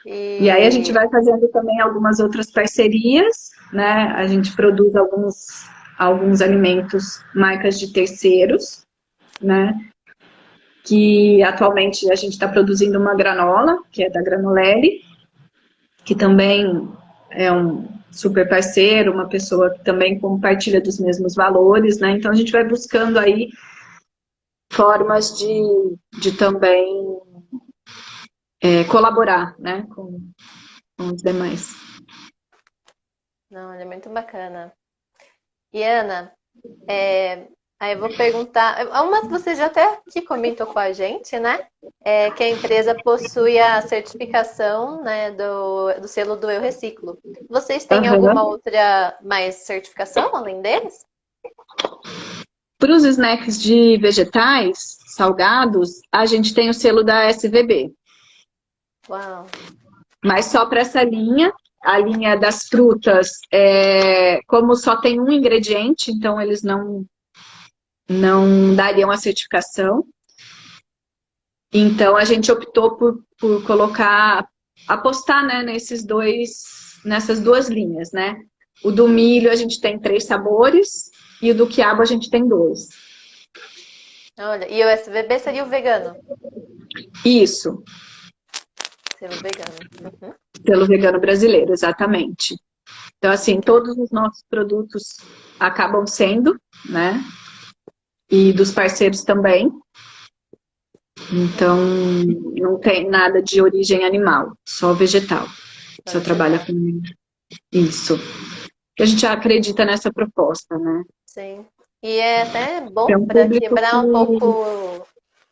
[SPEAKER 2] E aí a gente vai fazendo também algumas outras parcerias, né? A gente produz alguns alimentos, marcas de terceiros, né? que atualmente a gente está produzindo uma granola, que é da Granolele, que também é um super parceiro, uma pessoa que também compartilha dos mesmos valores, né? Então a gente vai buscando aí formas de também colaborar, né, com os demais.
[SPEAKER 1] Não, ele é muito bacana. E Ana, aí eu vou perguntar. Uma você já até que comentou com a gente, né? Que a empresa possui a certificação, né, do selo do Eu Reciclo. Vocês têm alguma
[SPEAKER 2] Uhum.
[SPEAKER 1] outra mais certificação além deles?
[SPEAKER 2] Para os snacks de vegetais, salgados, a gente tem o selo da SVB.
[SPEAKER 1] Uau!
[SPEAKER 2] Mas só para essa linha, a linha das frutas, como só tem um ingrediente, então eles não dariam a certificação. Então a gente optou por colocar, apostar, né, nessas duas linhas, né? O do milho a gente tem 3 sabores e o do quiabo a gente tem 2.
[SPEAKER 1] Olha, e o SVB seria o vegano?
[SPEAKER 2] Isso,
[SPEAKER 1] Selo vegano. Uhum.
[SPEAKER 2] pelo vegano brasileiro, exatamente. Então, assim, todos os nossos produtos acabam sendo, né? E dos parceiros também. Então, não tem nada de origem animal, só vegetal. Só trabalha com isso. A gente acredita nessa proposta, né?
[SPEAKER 1] Sim. E é até
[SPEAKER 2] É
[SPEAKER 1] bom
[SPEAKER 2] um
[SPEAKER 1] para
[SPEAKER 2] público
[SPEAKER 1] quebrar um pouco
[SPEAKER 2] que...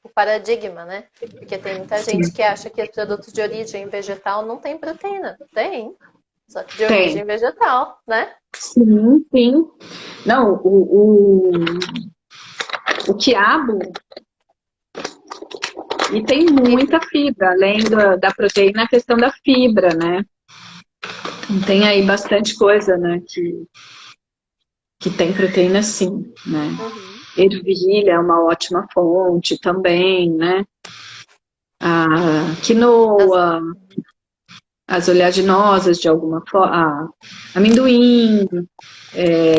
[SPEAKER 1] o paradigma, né? Porque tem muita
[SPEAKER 2] Sim,
[SPEAKER 1] gente que acha que produtos de origem vegetal não tem proteína. Tem, só que de
[SPEAKER 2] tem.
[SPEAKER 1] origem vegetal, né?
[SPEAKER 2] Sim, sim. Não, o quiabo, e tem muita fibra, além da proteína, a questão da fibra, né? Então, tem aí bastante coisa, né, que tem proteína sim, né?
[SPEAKER 1] Uhum.
[SPEAKER 2] Ervilha é uma ótima fonte também, né? A quinoa, as oleaginosas de alguma forma, amendoim,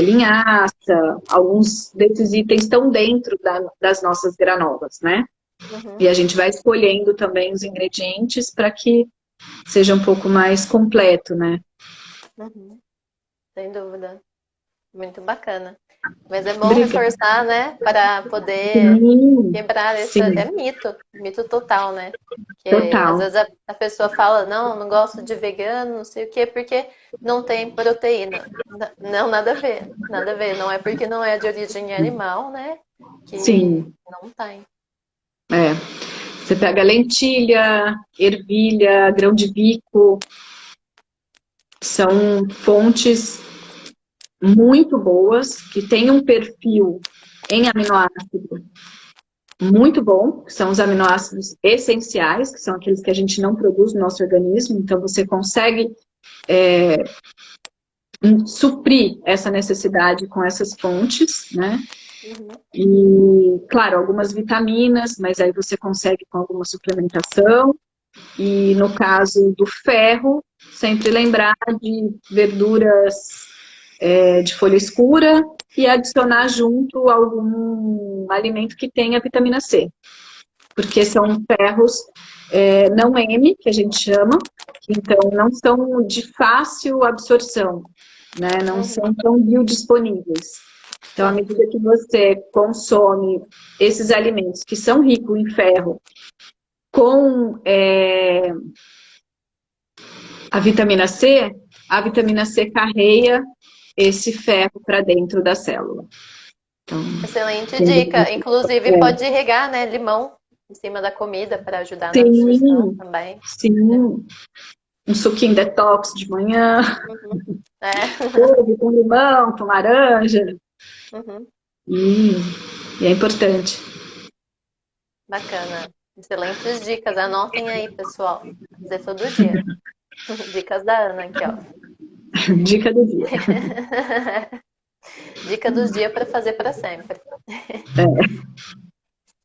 [SPEAKER 2] linhaça, alguns desses itens estão dentro das nossas granolas, né?
[SPEAKER 1] Uhum.
[SPEAKER 2] E a gente vai escolhendo também os ingredientes para que seja um pouco mais completo, né?
[SPEAKER 1] Uhum. Sem dúvida. Muito bacana. Mas é bom
[SPEAKER 2] Obrigada.
[SPEAKER 1] reforçar, né? Para poder
[SPEAKER 2] Sim,
[SPEAKER 1] quebrar esse
[SPEAKER 2] sim,
[SPEAKER 1] mito total, né? Que às
[SPEAKER 2] total.
[SPEAKER 1] vezes a pessoa fala, não gosto de vegano, não sei o quê, porque não tem proteína. Não, nada a ver, nada a ver. Não é porque não é de origem animal, né? Que
[SPEAKER 2] Sim,
[SPEAKER 1] não tem.
[SPEAKER 2] é. Você pega lentilha, ervilha, grão de bico, são fontes muito boas, que têm um perfil em aminoácido muito bom, que são os aminoácidos essenciais, que são aqueles que a gente não produz no nosso organismo, então você consegue suprir essa necessidade com essas fontes, né?
[SPEAKER 1] Uhum.
[SPEAKER 2] E, claro, algumas vitaminas, mas aí você consegue com alguma suplementação. E no caso do ferro, sempre lembrar de verduras de folha escura e adicionar junto algum alimento que tenha vitamina C. Porque são ferros não M, que a gente chama, então não são de fácil absorção, né? Não
[SPEAKER 1] Uhum.
[SPEAKER 2] são tão biodisponíveis. Então, à
[SPEAKER 1] Sim.
[SPEAKER 2] medida que você consome esses alimentos que são ricos em ferro com a vitamina C carreia esse ferro para dentro da célula. Então,
[SPEAKER 1] Excelente dica. Inclusive, pode regar, né, limão em cima da comida para ajudar na absorção
[SPEAKER 2] sim,
[SPEAKER 1] também. Né?
[SPEAKER 2] sim. Um suquinho detox de manhã,
[SPEAKER 1] Uhum. É.
[SPEAKER 2] couve com limão, com laranja.
[SPEAKER 1] Uhum.
[SPEAKER 2] E é importante.
[SPEAKER 1] Bacana. Excelentes dicas. Anotem aí, pessoal. Fazer todo dia. Dicas da Ana aqui, ó.
[SPEAKER 2] Dica do dia.
[SPEAKER 1] Dica dos dias para fazer para sempre.
[SPEAKER 2] É.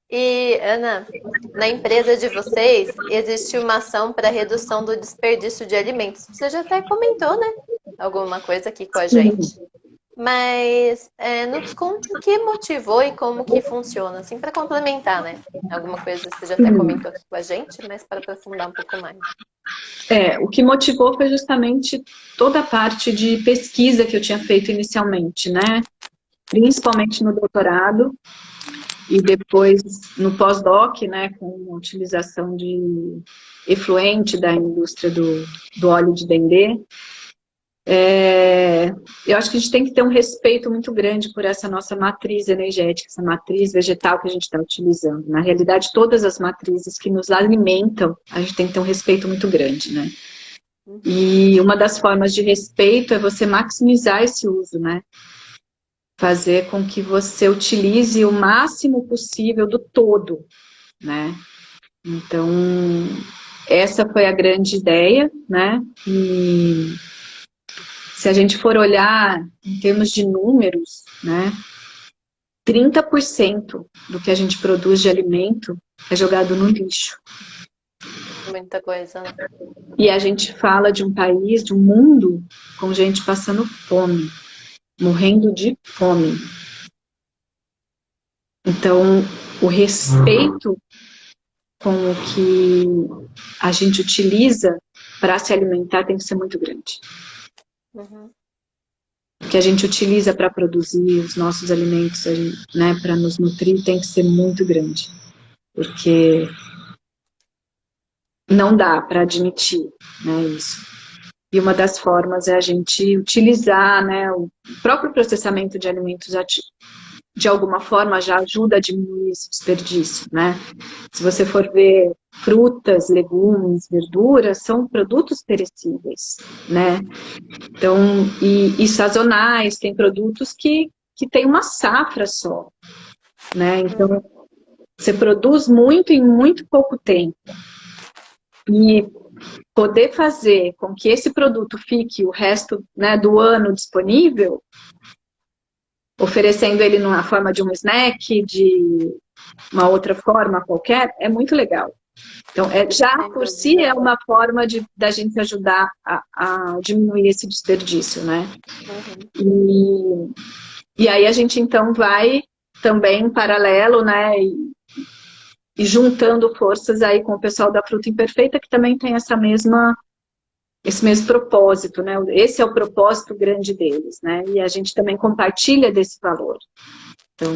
[SPEAKER 1] E, Ana, na empresa de vocês existe uma ação para redução do desperdício de alimentos. Você já até comentou, né? Alguma coisa aqui com a
[SPEAKER 2] Sim,
[SPEAKER 1] gente. Mas nos conta o que motivou e como que funciona, assim, para complementar, né? Alguma coisa que você já até comentou aqui com a gente, mas para aprofundar um pouco mais.
[SPEAKER 2] O que motivou foi justamente toda a parte de pesquisa que eu tinha feito inicialmente, né? Principalmente no doutorado e depois no pós-doc, né? Com a utilização de efluente da indústria do óleo de dendê. Eu acho que a gente tem que ter um respeito muito grande por essa nossa matriz energética, essa matriz vegetal que a gente está utilizando. Na realidade, todas as matrizes que nos alimentam, a gente tem que ter um respeito muito grande, né? E uma das formas de respeito é você maximizar esse uso, né? Fazer com que você utilize o máximo possível do todo, né? Então, essa foi a grande ideia, né? E se a gente for olhar em termos de números, né? 30% do que a gente produz de alimento é jogado no lixo.
[SPEAKER 1] Muita coisa, né?
[SPEAKER 2] E a gente fala de um país, de um mundo com gente passando fome, morrendo de fome. Então, o respeito com o que a gente utiliza para se alimentar tem que ser muito grande.
[SPEAKER 1] Uhum.
[SPEAKER 2] O que a gente utiliza para produzir os nossos alimentos, né, para nos nutrir, tem que ser muito grande. Porque não dá para admitir, né, isso. E uma das formas é a gente utilizar, né, o próprio processamento de alimentos de alguma forma já ajuda a diminuir esse desperdício, né? Se você for ver frutas, legumes, verduras, são produtos perecíveis, né? Então, e sazonais, tem produtos que tem uma safra só, né? Então, você produz muito em muito pouco tempo. E poder fazer com que esse produto fique o resto, né, do ano disponível, oferecendo ele numa forma de um snack, de uma outra forma qualquer, é muito legal. Então, já por si é uma forma da gente ajudar a diminuir esse desperdício, né? Uhum. E aí a gente, então, vai também em paralelo, né? E juntando forças aí com o pessoal da Fruta Imperfeita, que também tem esse mesmo propósito, né? Esse é o propósito grande deles, né? E a gente também compartilha desse valor. Então,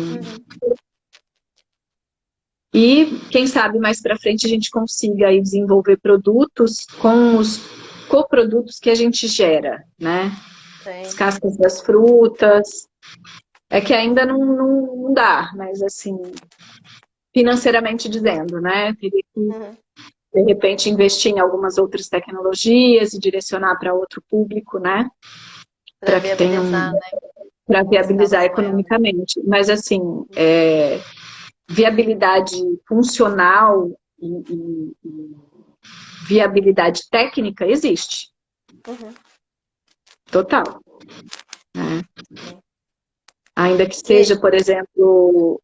[SPEAKER 2] e quem sabe mais para frente a gente consiga aí desenvolver produtos com os coprodutos que a gente gera, né? Sim. As cascas das frutas. É que ainda não dá, mas assim, financeiramente dizendo, né? Teria que, de repente, investir em algumas outras tecnologias e direcionar para outro público, né? Para que tenha para viabilizar economicamente. Mas assim, viabilidade funcional e viabilidade técnica existe. Total. Né? Ainda que seja, por exemplo,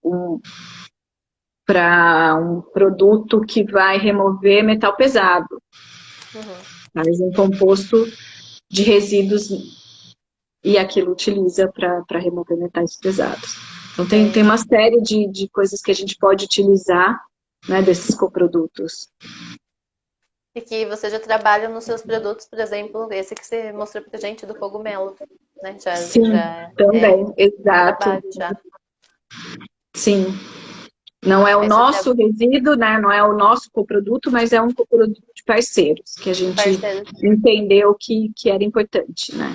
[SPEAKER 2] para um produto que vai remover metal pesado. Mas um composto de resíduos e aquilo utiliza para remover metais pesados. Então tem uma série de coisas que a gente pode utilizar, né, desses coprodutos.
[SPEAKER 1] E que você já trabalha nos seus produtos, por exemplo, esse que você mostrou pra gente do cogumelo, né?
[SPEAKER 2] Sim, também, exato.
[SPEAKER 1] Já.
[SPEAKER 2] Sim. Não é o nosso resíduo, né? Não é o nosso coproduto, mas é um coproduto de parceiros, que a gente entendeu que era importante, né?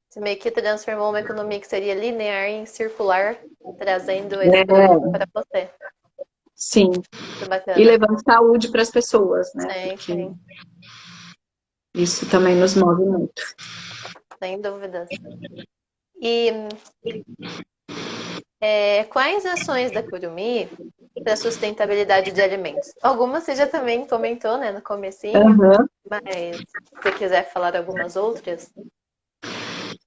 [SPEAKER 1] Você meio que transformou uma economia que seria linear em circular, trazendo esse produto para você.
[SPEAKER 2] Sim. E levando saúde para as pessoas, né?
[SPEAKER 1] Sim.
[SPEAKER 2] Isso também nos move muito.
[SPEAKER 1] Sem dúvidas. E quais ações da Curumim para sustentabilidade de alimentos? Algumas você já também comentou, né, no comecinho, mas se você quiser falar algumas outras.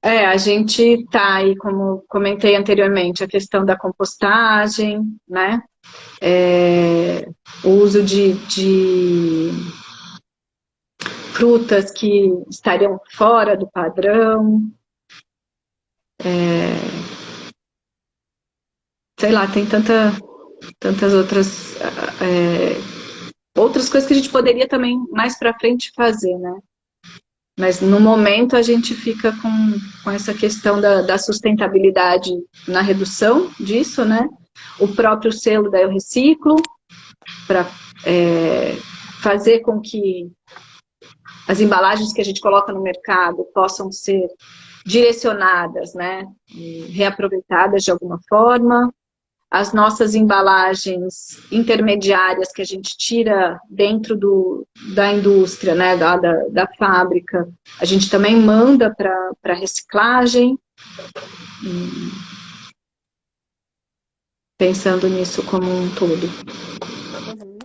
[SPEAKER 2] A gente está aí, como comentei anteriormente, a questão da compostagem, né? O uso de frutas que estariam fora do padrão. sei lá, tem tantas outras coisas que a gente poderia também mais para frente fazer, né? Mas no momento a gente fica com essa questão da sustentabilidade na redução disso, né? O próprio selo da Eu Reciclo, para fazer com que as embalagens que a gente coloca no mercado possam ser direcionadas, né? E reaproveitadas de alguma forma. As nossas embalagens intermediárias que a gente tira dentro da indústria, né, da fábrica, a gente também manda para reciclagem. Pensando nisso como um todo.
[SPEAKER 1] Uhum.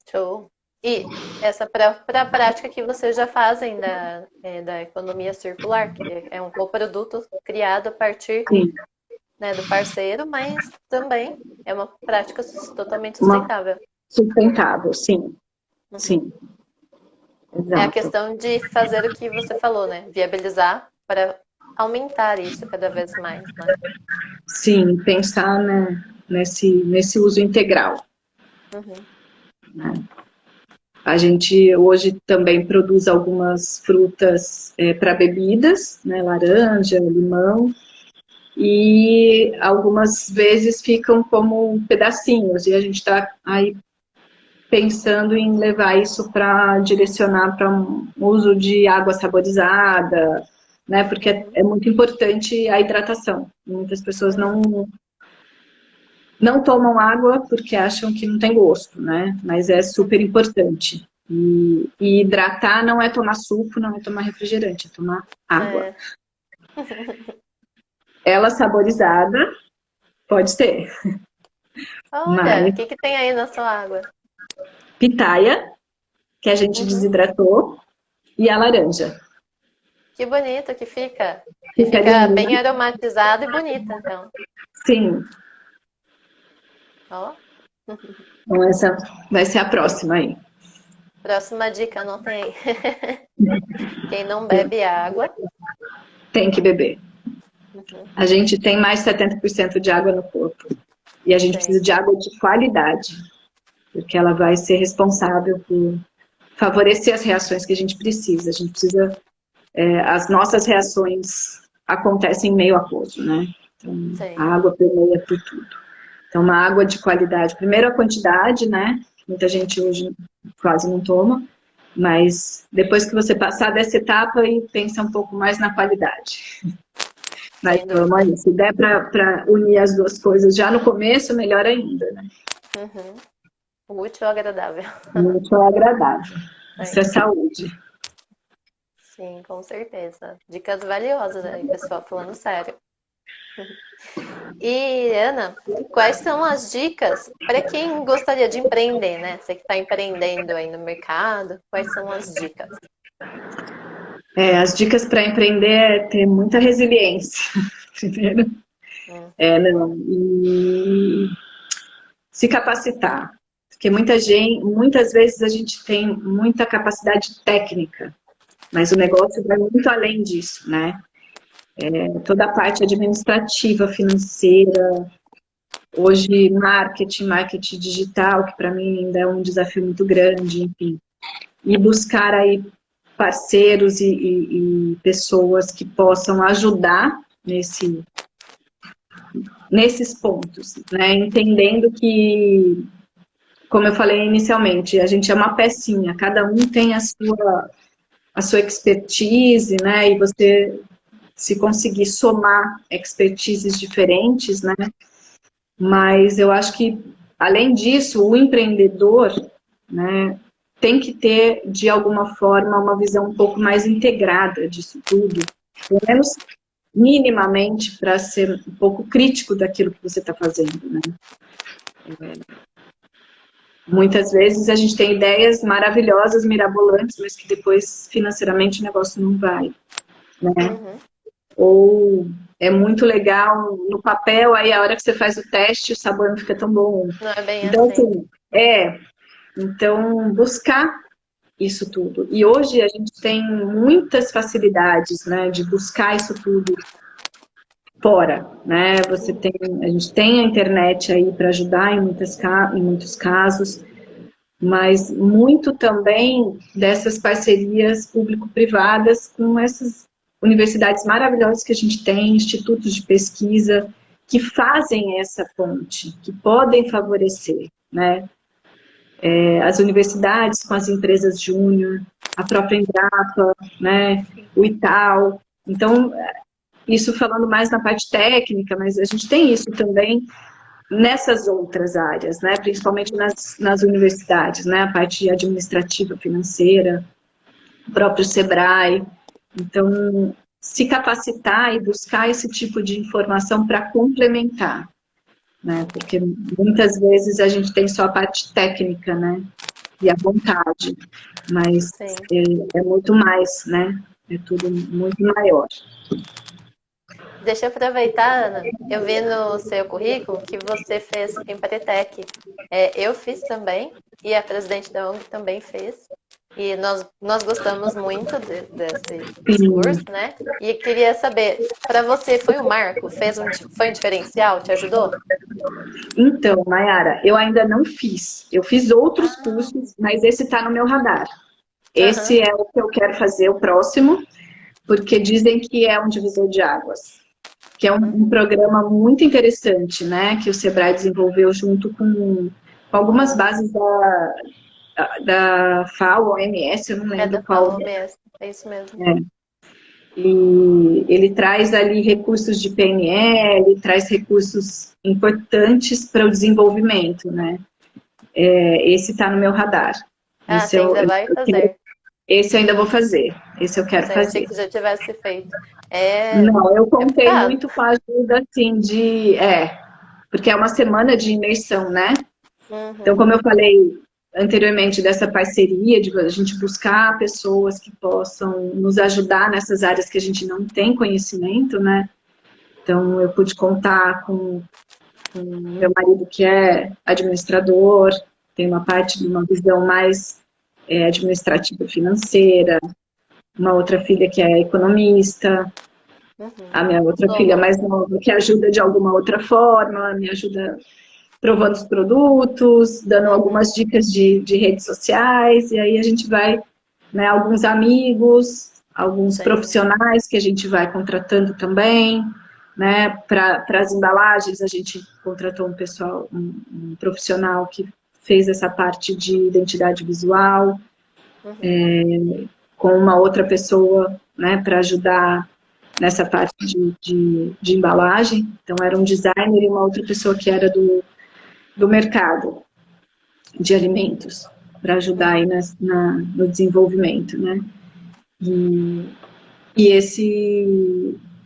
[SPEAKER 1] Show. E essa para a prática que vocês já fazem da economia circular, que é um coproduto criado a partir,
[SPEAKER 2] Sim.
[SPEAKER 1] né, do parceiro, mas também é uma prática totalmente
[SPEAKER 2] Uma
[SPEAKER 1] sustentável.
[SPEAKER 2] sustentável, sim.
[SPEAKER 1] Uhum.
[SPEAKER 2] Sim.
[SPEAKER 1] É a
[SPEAKER 2] Exato.
[SPEAKER 1] questão de fazer o que você falou, né? Viabilizar para aumentar isso cada vez mais, né?
[SPEAKER 2] Sim, pensar, né, nesse uso integral.
[SPEAKER 1] Uhum.
[SPEAKER 2] Né? A gente hoje também produz algumas frutas para bebidas, né, laranja, limão, e algumas vezes ficam como pedacinhos, e a gente está aí pensando em levar isso para direcionar para um uso de água saborizada, né? Porque é muito importante a hidratação. Muitas pessoas não tomam água porque acham que não tem gosto, né? Mas é super importante. E hidratar não é tomar suco, não é tomar refrigerante, é tomar água.
[SPEAKER 1] É.
[SPEAKER 2] Ela saborizada, pode ser,
[SPEAKER 1] Olha,
[SPEAKER 2] mas
[SPEAKER 1] o que que tem aí na sua água?
[SPEAKER 2] pitaia, que a gente
[SPEAKER 1] Uhum.
[SPEAKER 2] desidratou, e a laranja.
[SPEAKER 1] Que bonito que fica. E
[SPEAKER 2] Fica
[SPEAKER 1] fica
[SPEAKER 2] lindo,
[SPEAKER 1] bem
[SPEAKER 2] né?
[SPEAKER 1] aromatizado e bonita, então.
[SPEAKER 2] Sim.
[SPEAKER 1] Ó.
[SPEAKER 2] Então essa vai ser a próxima aí.
[SPEAKER 1] Próxima dica, anotem aí. Quem não bebe água.
[SPEAKER 2] Tem que beber.
[SPEAKER 1] Uhum.
[SPEAKER 2] A gente tem mais de 70% de água no corpo. E a gente
[SPEAKER 1] Tem.
[SPEAKER 2] precisa de água de qualidade, porque ela vai ser responsável por favorecer as reações que a gente precisa. A gente precisa. As nossas reações acontecem em meio aquoso, né? Então, a
[SPEAKER 1] Tem.
[SPEAKER 2] água permeia por tudo. Então, uma água de qualidade. Primeiro, a quantidade, né? Muita gente hoje quase não toma. Mas depois que você passar dessa etapa e pensa um pouco mais na qualidade. Mas
[SPEAKER 1] Sem
[SPEAKER 2] vamos
[SPEAKER 1] dúvida.
[SPEAKER 2] aí, se der para unir as duas coisas já no começo, melhor ainda, né?
[SPEAKER 1] Uhum. Útil ou agradável.
[SPEAKER 2] Muito agradável. Isso
[SPEAKER 1] Tem.
[SPEAKER 2] é saúde.
[SPEAKER 1] Sim, com certeza. Dicas valiosas aí, pessoal, falando sério. E, Ana, quais são as dicas para quem gostaria de empreender, né? Você que está empreendendo aí no mercado, quais são as dicas?
[SPEAKER 2] As dicas para empreender é ter muita resiliência, primeiro.
[SPEAKER 1] Hum,
[SPEAKER 2] Não, e se capacitar. Porque muitas vezes a gente tem muita capacidade técnica, mas o negócio vai muito além disso, né? Toda a parte administrativa, financeira, hoje marketing digital, que para mim ainda é um desafio muito grande, enfim. E buscar aí parceiros e pessoas que possam ajudar nesses pontos, né? Entendendo que, como eu falei inicialmente, a gente é uma pecinha, cada um tem a sua expertise, né? E você, se conseguir somar expertises diferentes, né? Mas eu acho que, além disso, o empreendedor, né, tem que ter, de alguma forma, uma visão um pouco mais integrada disso tudo, pelo menos minimamente, para ser um pouco crítico daquilo que você está fazendo, né? Muitas vezes a gente tem ideias maravilhosas, mirabolantes, mas que depois, financeiramente, o negócio não vai, né?
[SPEAKER 1] uhum.
[SPEAKER 2] Ou é muito legal no papel, aí a hora que você faz o teste, o sabor não fica tão bom.
[SPEAKER 1] Não é bem
[SPEAKER 2] Então,
[SPEAKER 1] assim.
[SPEAKER 2] assim, então buscar isso tudo. E hoje a gente tem muitas facilidades, né, de buscar isso tudo fora, né? A gente tem a internet aí para ajudar em muitos casos, mas muito também dessas parcerias público-privadas com essas universidades maravilhosas que a gente tem, institutos de pesquisa, que fazem essa ponte, que podem favorecer, né? As universidades com as empresas júnior, a própria Embrapa, né? O Itaú. Então, isso falando mais na parte técnica, mas a gente tem isso também nessas outras áreas, né? Principalmente nas universidades, né? A parte administrativa, financeira, o próprio Sebrae. Então, se capacitar e buscar esse tipo de informação para complementar, né? Porque muitas vezes a gente tem só a parte técnica, né? E a vontade, mas
[SPEAKER 1] Sim.
[SPEAKER 2] é muito mais, né? É tudo muito maior.
[SPEAKER 1] Deixa eu aproveitar, Ana. Eu vi no seu currículo que você fez Empretec. Eu fiz também, e a presidente da ONG também fez. E nós gostamos muito desse
[SPEAKER 2] Sim.
[SPEAKER 1] curso, né? E queria saber, para você foi um marco? Foi um diferencial? Te ajudou?
[SPEAKER 2] Então, Mayara, eu ainda não fiz. Eu fiz outros
[SPEAKER 1] Ah,
[SPEAKER 2] cursos, mas esse está no meu radar.
[SPEAKER 1] aham.
[SPEAKER 2] Esse é o que eu quero fazer, o próximo, porque dizem que é um divisor de águas, que é um
[SPEAKER 1] Uhum.
[SPEAKER 2] programa muito interessante, né, que o Sebrae desenvolveu junto com algumas bases da FAO, OMS, eu não
[SPEAKER 1] É
[SPEAKER 2] lembro
[SPEAKER 1] da
[SPEAKER 2] qual.
[SPEAKER 1] FAO mesmo. É isso mesmo.
[SPEAKER 2] E ele traz ali recursos de PNL, traz recursos importantes para o desenvolvimento, né? Esse está no meu radar.
[SPEAKER 1] Ah,
[SPEAKER 2] Esse
[SPEAKER 1] você ainda vai fazer.
[SPEAKER 2] esse eu ainda vou fazer. Esse eu quero
[SPEAKER 1] Eu achei
[SPEAKER 2] fazer.
[SPEAKER 1] que já tivesse feito. É,
[SPEAKER 2] Não, eu
[SPEAKER 1] é
[SPEAKER 2] contei
[SPEAKER 1] puxado.
[SPEAKER 2] muito com a ajuda, assim, porque é uma semana de imersão, né? Então,
[SPEAKER 1] Uhum.
[SPEAKER 2] como eu falei anteriormente dessa parceria, de a gente buscar pessoas que possam nos ajudar nessas áreas que a gente não tem conhecimento, né? Então, eu pude contar com meu marido, que é administrador, tem uma parte de uma visão mais administrativa financeira, uma outra filha que é economista,
[SPEAKER 1] Uhum.
[SPEAKER 2] a minha outra filha
[SPEAKER 1] Bom,
[SPEAKER 2] mais nova que ajuda de alguma outra forma, me ajuda provando os produtos, dando
[SPEAKER 1] uhum.
[SPEAKER 2] algumas dicas de redes sociais, e aí a gente vai, né, alguns amigos, alguns
[SPEAKER 1] Sim.
[SPEAKER 2] profissionais que a gente vai contratando também, né, para as embalagens a gente contratou um profissional que fez essa parte de identidade visual,
[SPEAKER 1] Uhum.
[SPEAKER 2] com uma outra pessoa, né, para ajudar nessa parte de embalagem. Então, era um designer e uma outra pessoa que era do mercado de alimentos, para ajudar aí
[SPEAKER 1] Uhum.
[SPEAKER 2] no desenvolvimento, né? E, e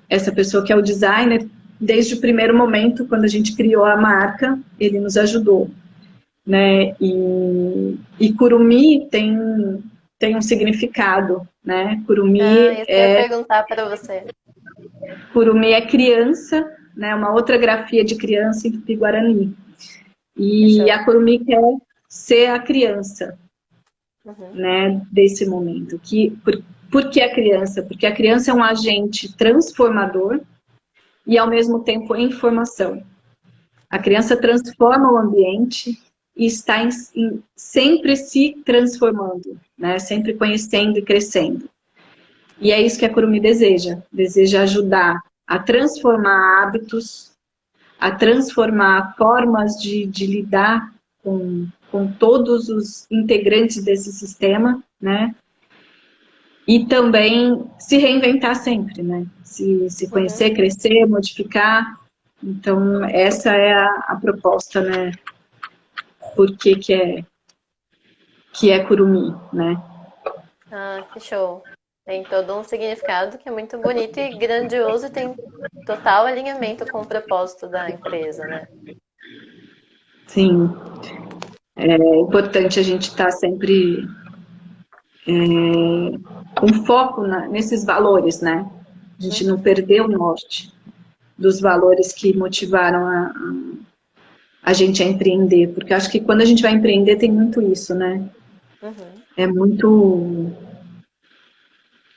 [SPEAKER 2] essa pessoa que é o designer, desde o primeiro momento, quando a gente criou a marca, ele nos ajudou, né? E Curumi tem um significado, né?
[SPEAKER 1] Ah, isso que eu ia perguntar para você.
[SPEAKER 2] Curumi é criança, né? Uma outra grafia de criança em Tupi-Guarani.
[SPEAKER 1] Que
[SPEAKER 2] E
[SPEAKER 1] show.
[SPEAKER 2] a Curumi quer ser a criança,
[SPEAKER 1] Uhum.
[SPEAKER 2] né, desse momento. Por que a criança? Porque a criança é um agente transformador e, ao mesmo tempo, em formação. A criança transforma o ambiente e está sempre se transformando, né, sempre conhecendo e crescendo. E é isso que a Curumi deseja. Deseja ajudar a transformar hábitos, a transformar formas de lidar com todos os integrantes desse sistema, né? E também se reinventar sempre, né? Se
[SPEAKER 1] Uhum.
[SPEAKER 2] conhecer, crescer, modificar. Então, essa é a proposta, né? Por que é Curumi, né?
[SPEAKER 1] Ah, que show. Tem todo um significado que é muito bonito e grandioso e tem total alinhamento com o propósito da empresa, né?
[SPEAKER 2] Sim, é importante a gente estar sempre com foco nesses valores, né? A gente não
[SPEAKER 1] Uhum.
[SPEAKER 2] perder o norte dos valores que motivaram a gente a empreender, porque acho que quando a gente vai empreender tem muito isso, né?
[SPEAKER 1] Uhum.
[SPEAKER 2] É muito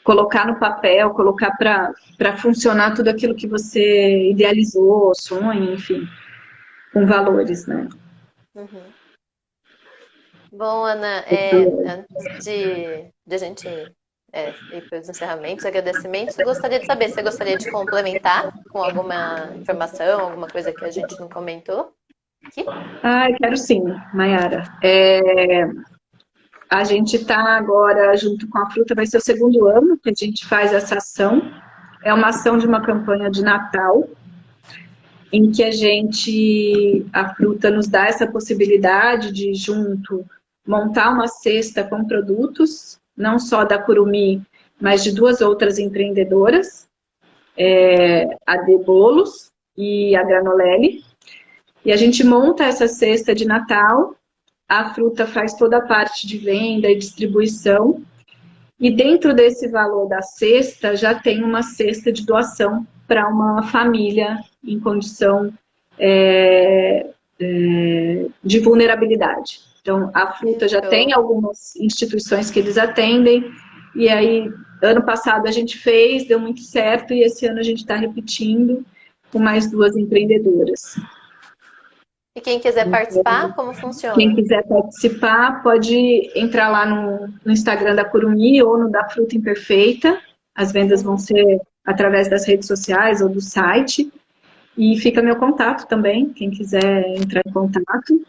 [SPEAKER 2] colocar no papel, colocar para funcionar tudo aquilo que você idealizou, sonha, enfim, com valores, né?
[SPEAKER 1] Uhum. Bom, Ana, antes de a gente ir para os encerramentos, agradecimentos, eu gostaria de saber se você gostaria de complementar com alguma informação, alguma coisa que a gente não comentou aqui?
[SPEAKER 2] Ah, eu quero sim, Mayara. A gente está agora, junto com a Fruta, vai ser o segundo ano que a gente faz essa ação. É uma ação de uma campanha de Natal, em que a Fruta nos dá essa possibilidade de, junto, montar uma cesta com produtos, não só da Curumim, mas de duas outras empreendedoras, a De Bolos e a Granolele. E a gente monta essa cesta de Natal, a Fruta faz toda a parte de venda e distribuição, e dentro desse valor da cesta já tem uma cesta de doação para uma família em condição de vulnerabilidade. Então, a Fruta já tem algumas instituições que eles atendem, e aí, ano passado a gente fez, deu muito certo, e esse ano a gente está repetindo com mais duas empreendedoras.
[SPEAKER 1] E quem quiser participar, como funciona?
[SPEAKER 2] Quem quiser participar pode entrar lá no Instagram da Curumim ou no da Fruta Imperfeita. As vendas vão ser através das redes sociais ou do site. E fica meu contato também, quem quiser entrar em contato.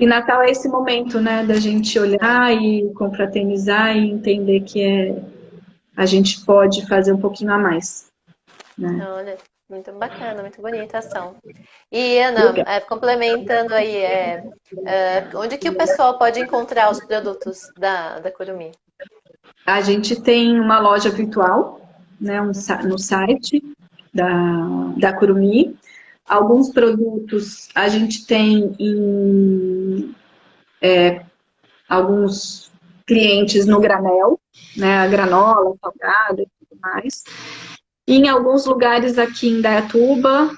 [SPEAKER 2] E Natal é esse momento, né, da gente olhar e confraternizar e entender que a gente pode fazer um pouquinho a mais. Né?
[SPEAKER 1] Olha, muito bacana, muito bonita a ação. E, Ana, complementando aí, onde que o pessoal pode encontrar os produtos da Curumim?
[SPEAKER 2] A gente tem uma loja virtual, né, no site da Curumim. Alguns produtos a gente tem em alguns clientes no granel, né, a granola, salgada e tudo mais. E em alguns lugares aqui em Indaiatuba,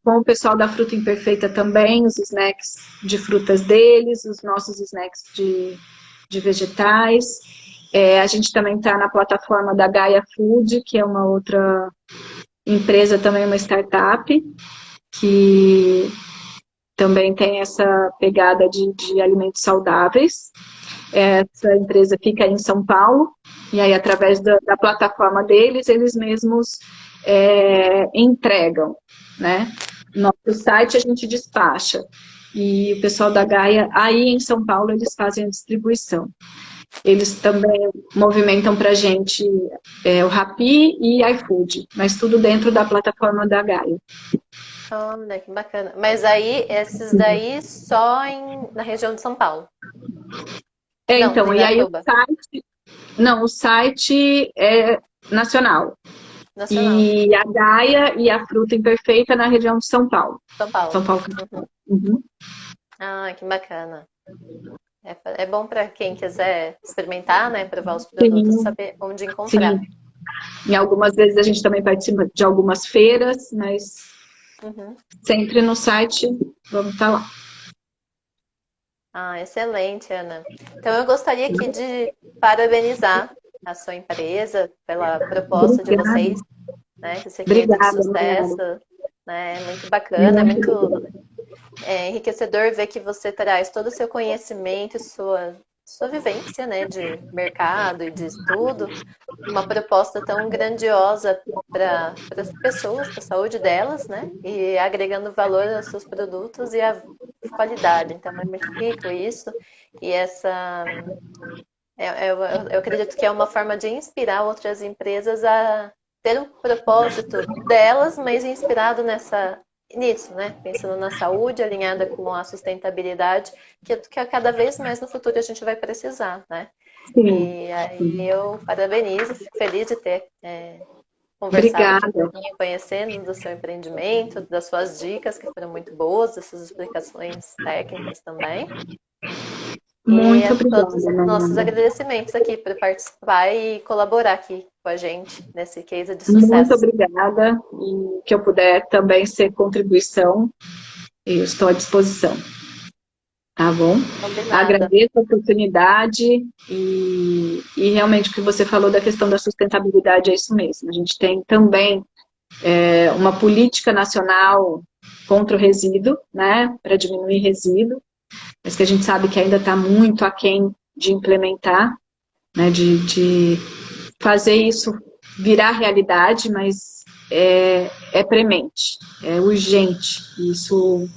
[SPEAKER 2] com o pessoal da Fruta Imperfeita também, os snacks de frutas deles, os nossos snacks de vegetais. A gente também está na plataforma da Gaia Food, que é uma outra empresa, também uma startup, que também tem essa pegada de alimentos saudáveis. Essa empresa fica em São Paulo, e aí através da plataforma deles, eles mesmos entregam, né? Nosso site a gente despacha, e o pessoal da Gaia, aí em São Paulo, eles fazem a distribuição. Eles também movimentam para a gente o Rappi e iFood, mas tudo dentro da plataforma da Gaia.
[SPEAKER 1] Olha, que bacana. Mas aí, esses daí só na região de São Paulo? Não,
[SPEAKER 2] Então, e aí o site é nacional. E a Gaia e a Fruta Imperfeita na região de São Paulo.
[SPEAKER 1] São Paulo.
[SPEAKER 2] São Paulo. Uhum.
[SPEAKER 1] Ah, que bacana. É bom para quem quiser experimentar, né? Provar os produtos,
[SPEAKER 2] Sim.
[SPEAKER 1] saber onde encontrar.
[SPEAKER 2] Sim. E algumas vezes a gente também participa de algumas feiras, mas sempre no site, vamos estar lá.
[SPEAKER 1] Ah, excelente, Ana. Então eu gostaria aqui de parabenizar a sua empresa pela proposta de vocês, né? Que esse case de sucesso, né? Muito bacana, muito enriquecedor ver que você traz todo o seu conhecimento e sua vivência, né, de mercado e de estudo, uma proposta tão grandiosa para as pessoas, para a saúde delas, né, e agregando valor aos seus produtos e a qualidade. Então é muito rico isso, e eu acredito que é uma forma de inspirar outras empresas a ter um propósito delas, mas inspirado nisso, né? Pensando na saúde, alinhada com a sustentabilidade, que cada vez mais no futuro a gente vai precisar, né?
[SPEAKER 2] Sim.
[SPEAKER 1] E aí eu parabenizo, fico feliz de ter conversado aqui um pouquinho, conhecendo do seu empreendimento, das suas dicas, que foram muito boas, das suas explicações técnicas também.
[SPEAKER 2] Muito obrigada,
[SPEAKER 1] todos os nossos agradecimentos aqui por participar e colaborar aqui com a gente nesse case de sucesso.
[SPEAKER 2] Muito obrigada, e que eu puder também ser contribuição, eu estou à disposição. Tá? tá bom?
[SPEAKER 1] Combinado.
[SPEAKER 2] Agradeço a oportunidade e realmente o que você falou da questão da sustentabilidade é isso mesmo. A gente tem também uma política nacional contra o resíduo, né, para diminuir resíduo, mas que a gente sabe que ainda está muito aquém de implementar, né, de fazer isso virar realidade, mas é premente, é urgente. Isso,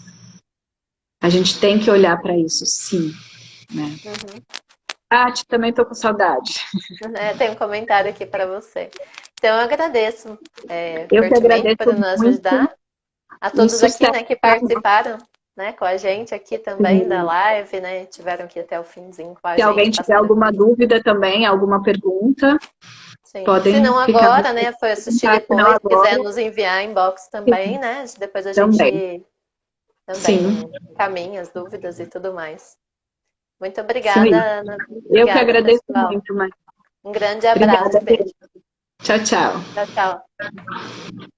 [SPEAKER 2] a gente tem que olhar para isso, sim, né?
[SPEAKER 1] Uhum.
[SPEAKER 2] Tati, também estou com saudade.
[SPEAKER 1] Tem um comentário aqui para você. Então, eu agradeço
[SPEAKER 2] Eu que
[SPEAKER 1] fortemente por
[SPEAKER 2] agradeço
[SPEAKER 1] nos
[SPEAKER 2] muito
[SPEAKER 1] ajudar. A
[SPEAKER 2] e
[SPEAKER 1] todos aqui,
[SPEAKER 2] sucesso.
[SPEAKER 1] né, que participaram, né, com a gente aqui também da
[SPEAKER 2] Se
[SPEAKER 1] live, né, tiveram aqui até o finzinho com a gente,
[SPEAKER 2] alguém tiver
[SPEAKER 1] passaram
[SPEAKER 2] alguma
[SPEAKER 1] aqui.
[SPEAKER 2] dúvida também, alguma pergunta,
[SPEAKER 1] Sim. Se
[SPEAKER 2] podem
[SPEAKER 1] não
[SPEAKER 2] ficar à
[SPEAKER 1] agora,
[SPEAKER 2] vontade
[SPEAKER 1] né, foi
[SPEAKER 2] de
[SPEAKER 1] assistir
[SPEAKER 2] perguntar, se não
[SPEAKER 1] depois, quiser
[SPEAKER 2] agora,
[SPEAKER 1] nos enviar inbox também,
[SPEAKER 2] sim,
[SPEAKER 1] né, depois a
[SPEAKER 2] também.
[SPEAKER 1] gente
[SPEAKER 2] Sim,
[SPEAKER 1] também encaminha as dúvidas e tudo mais. Muito
[SPEAKER 2] isso
[SPEAKER 1] obrigada,
[SPEAKER 2] aí.
[SPEAKER 1] Ana.
[SPEAKER 2] Eu que
[SPEAKER 1] Obrigada,
[SPEAKER 2] agradeço
[SPEAKER 1] pessoal.
[SPEAKER 2] muito, mas
[SPEAKER 1] Um grande
[SPEAKER 2] obrigada.
[SPEAKER 1] abraço e beijo.
[SPEAKER 2] Tchau, tchau.
[SPEAKER 1] Tchau, tchau.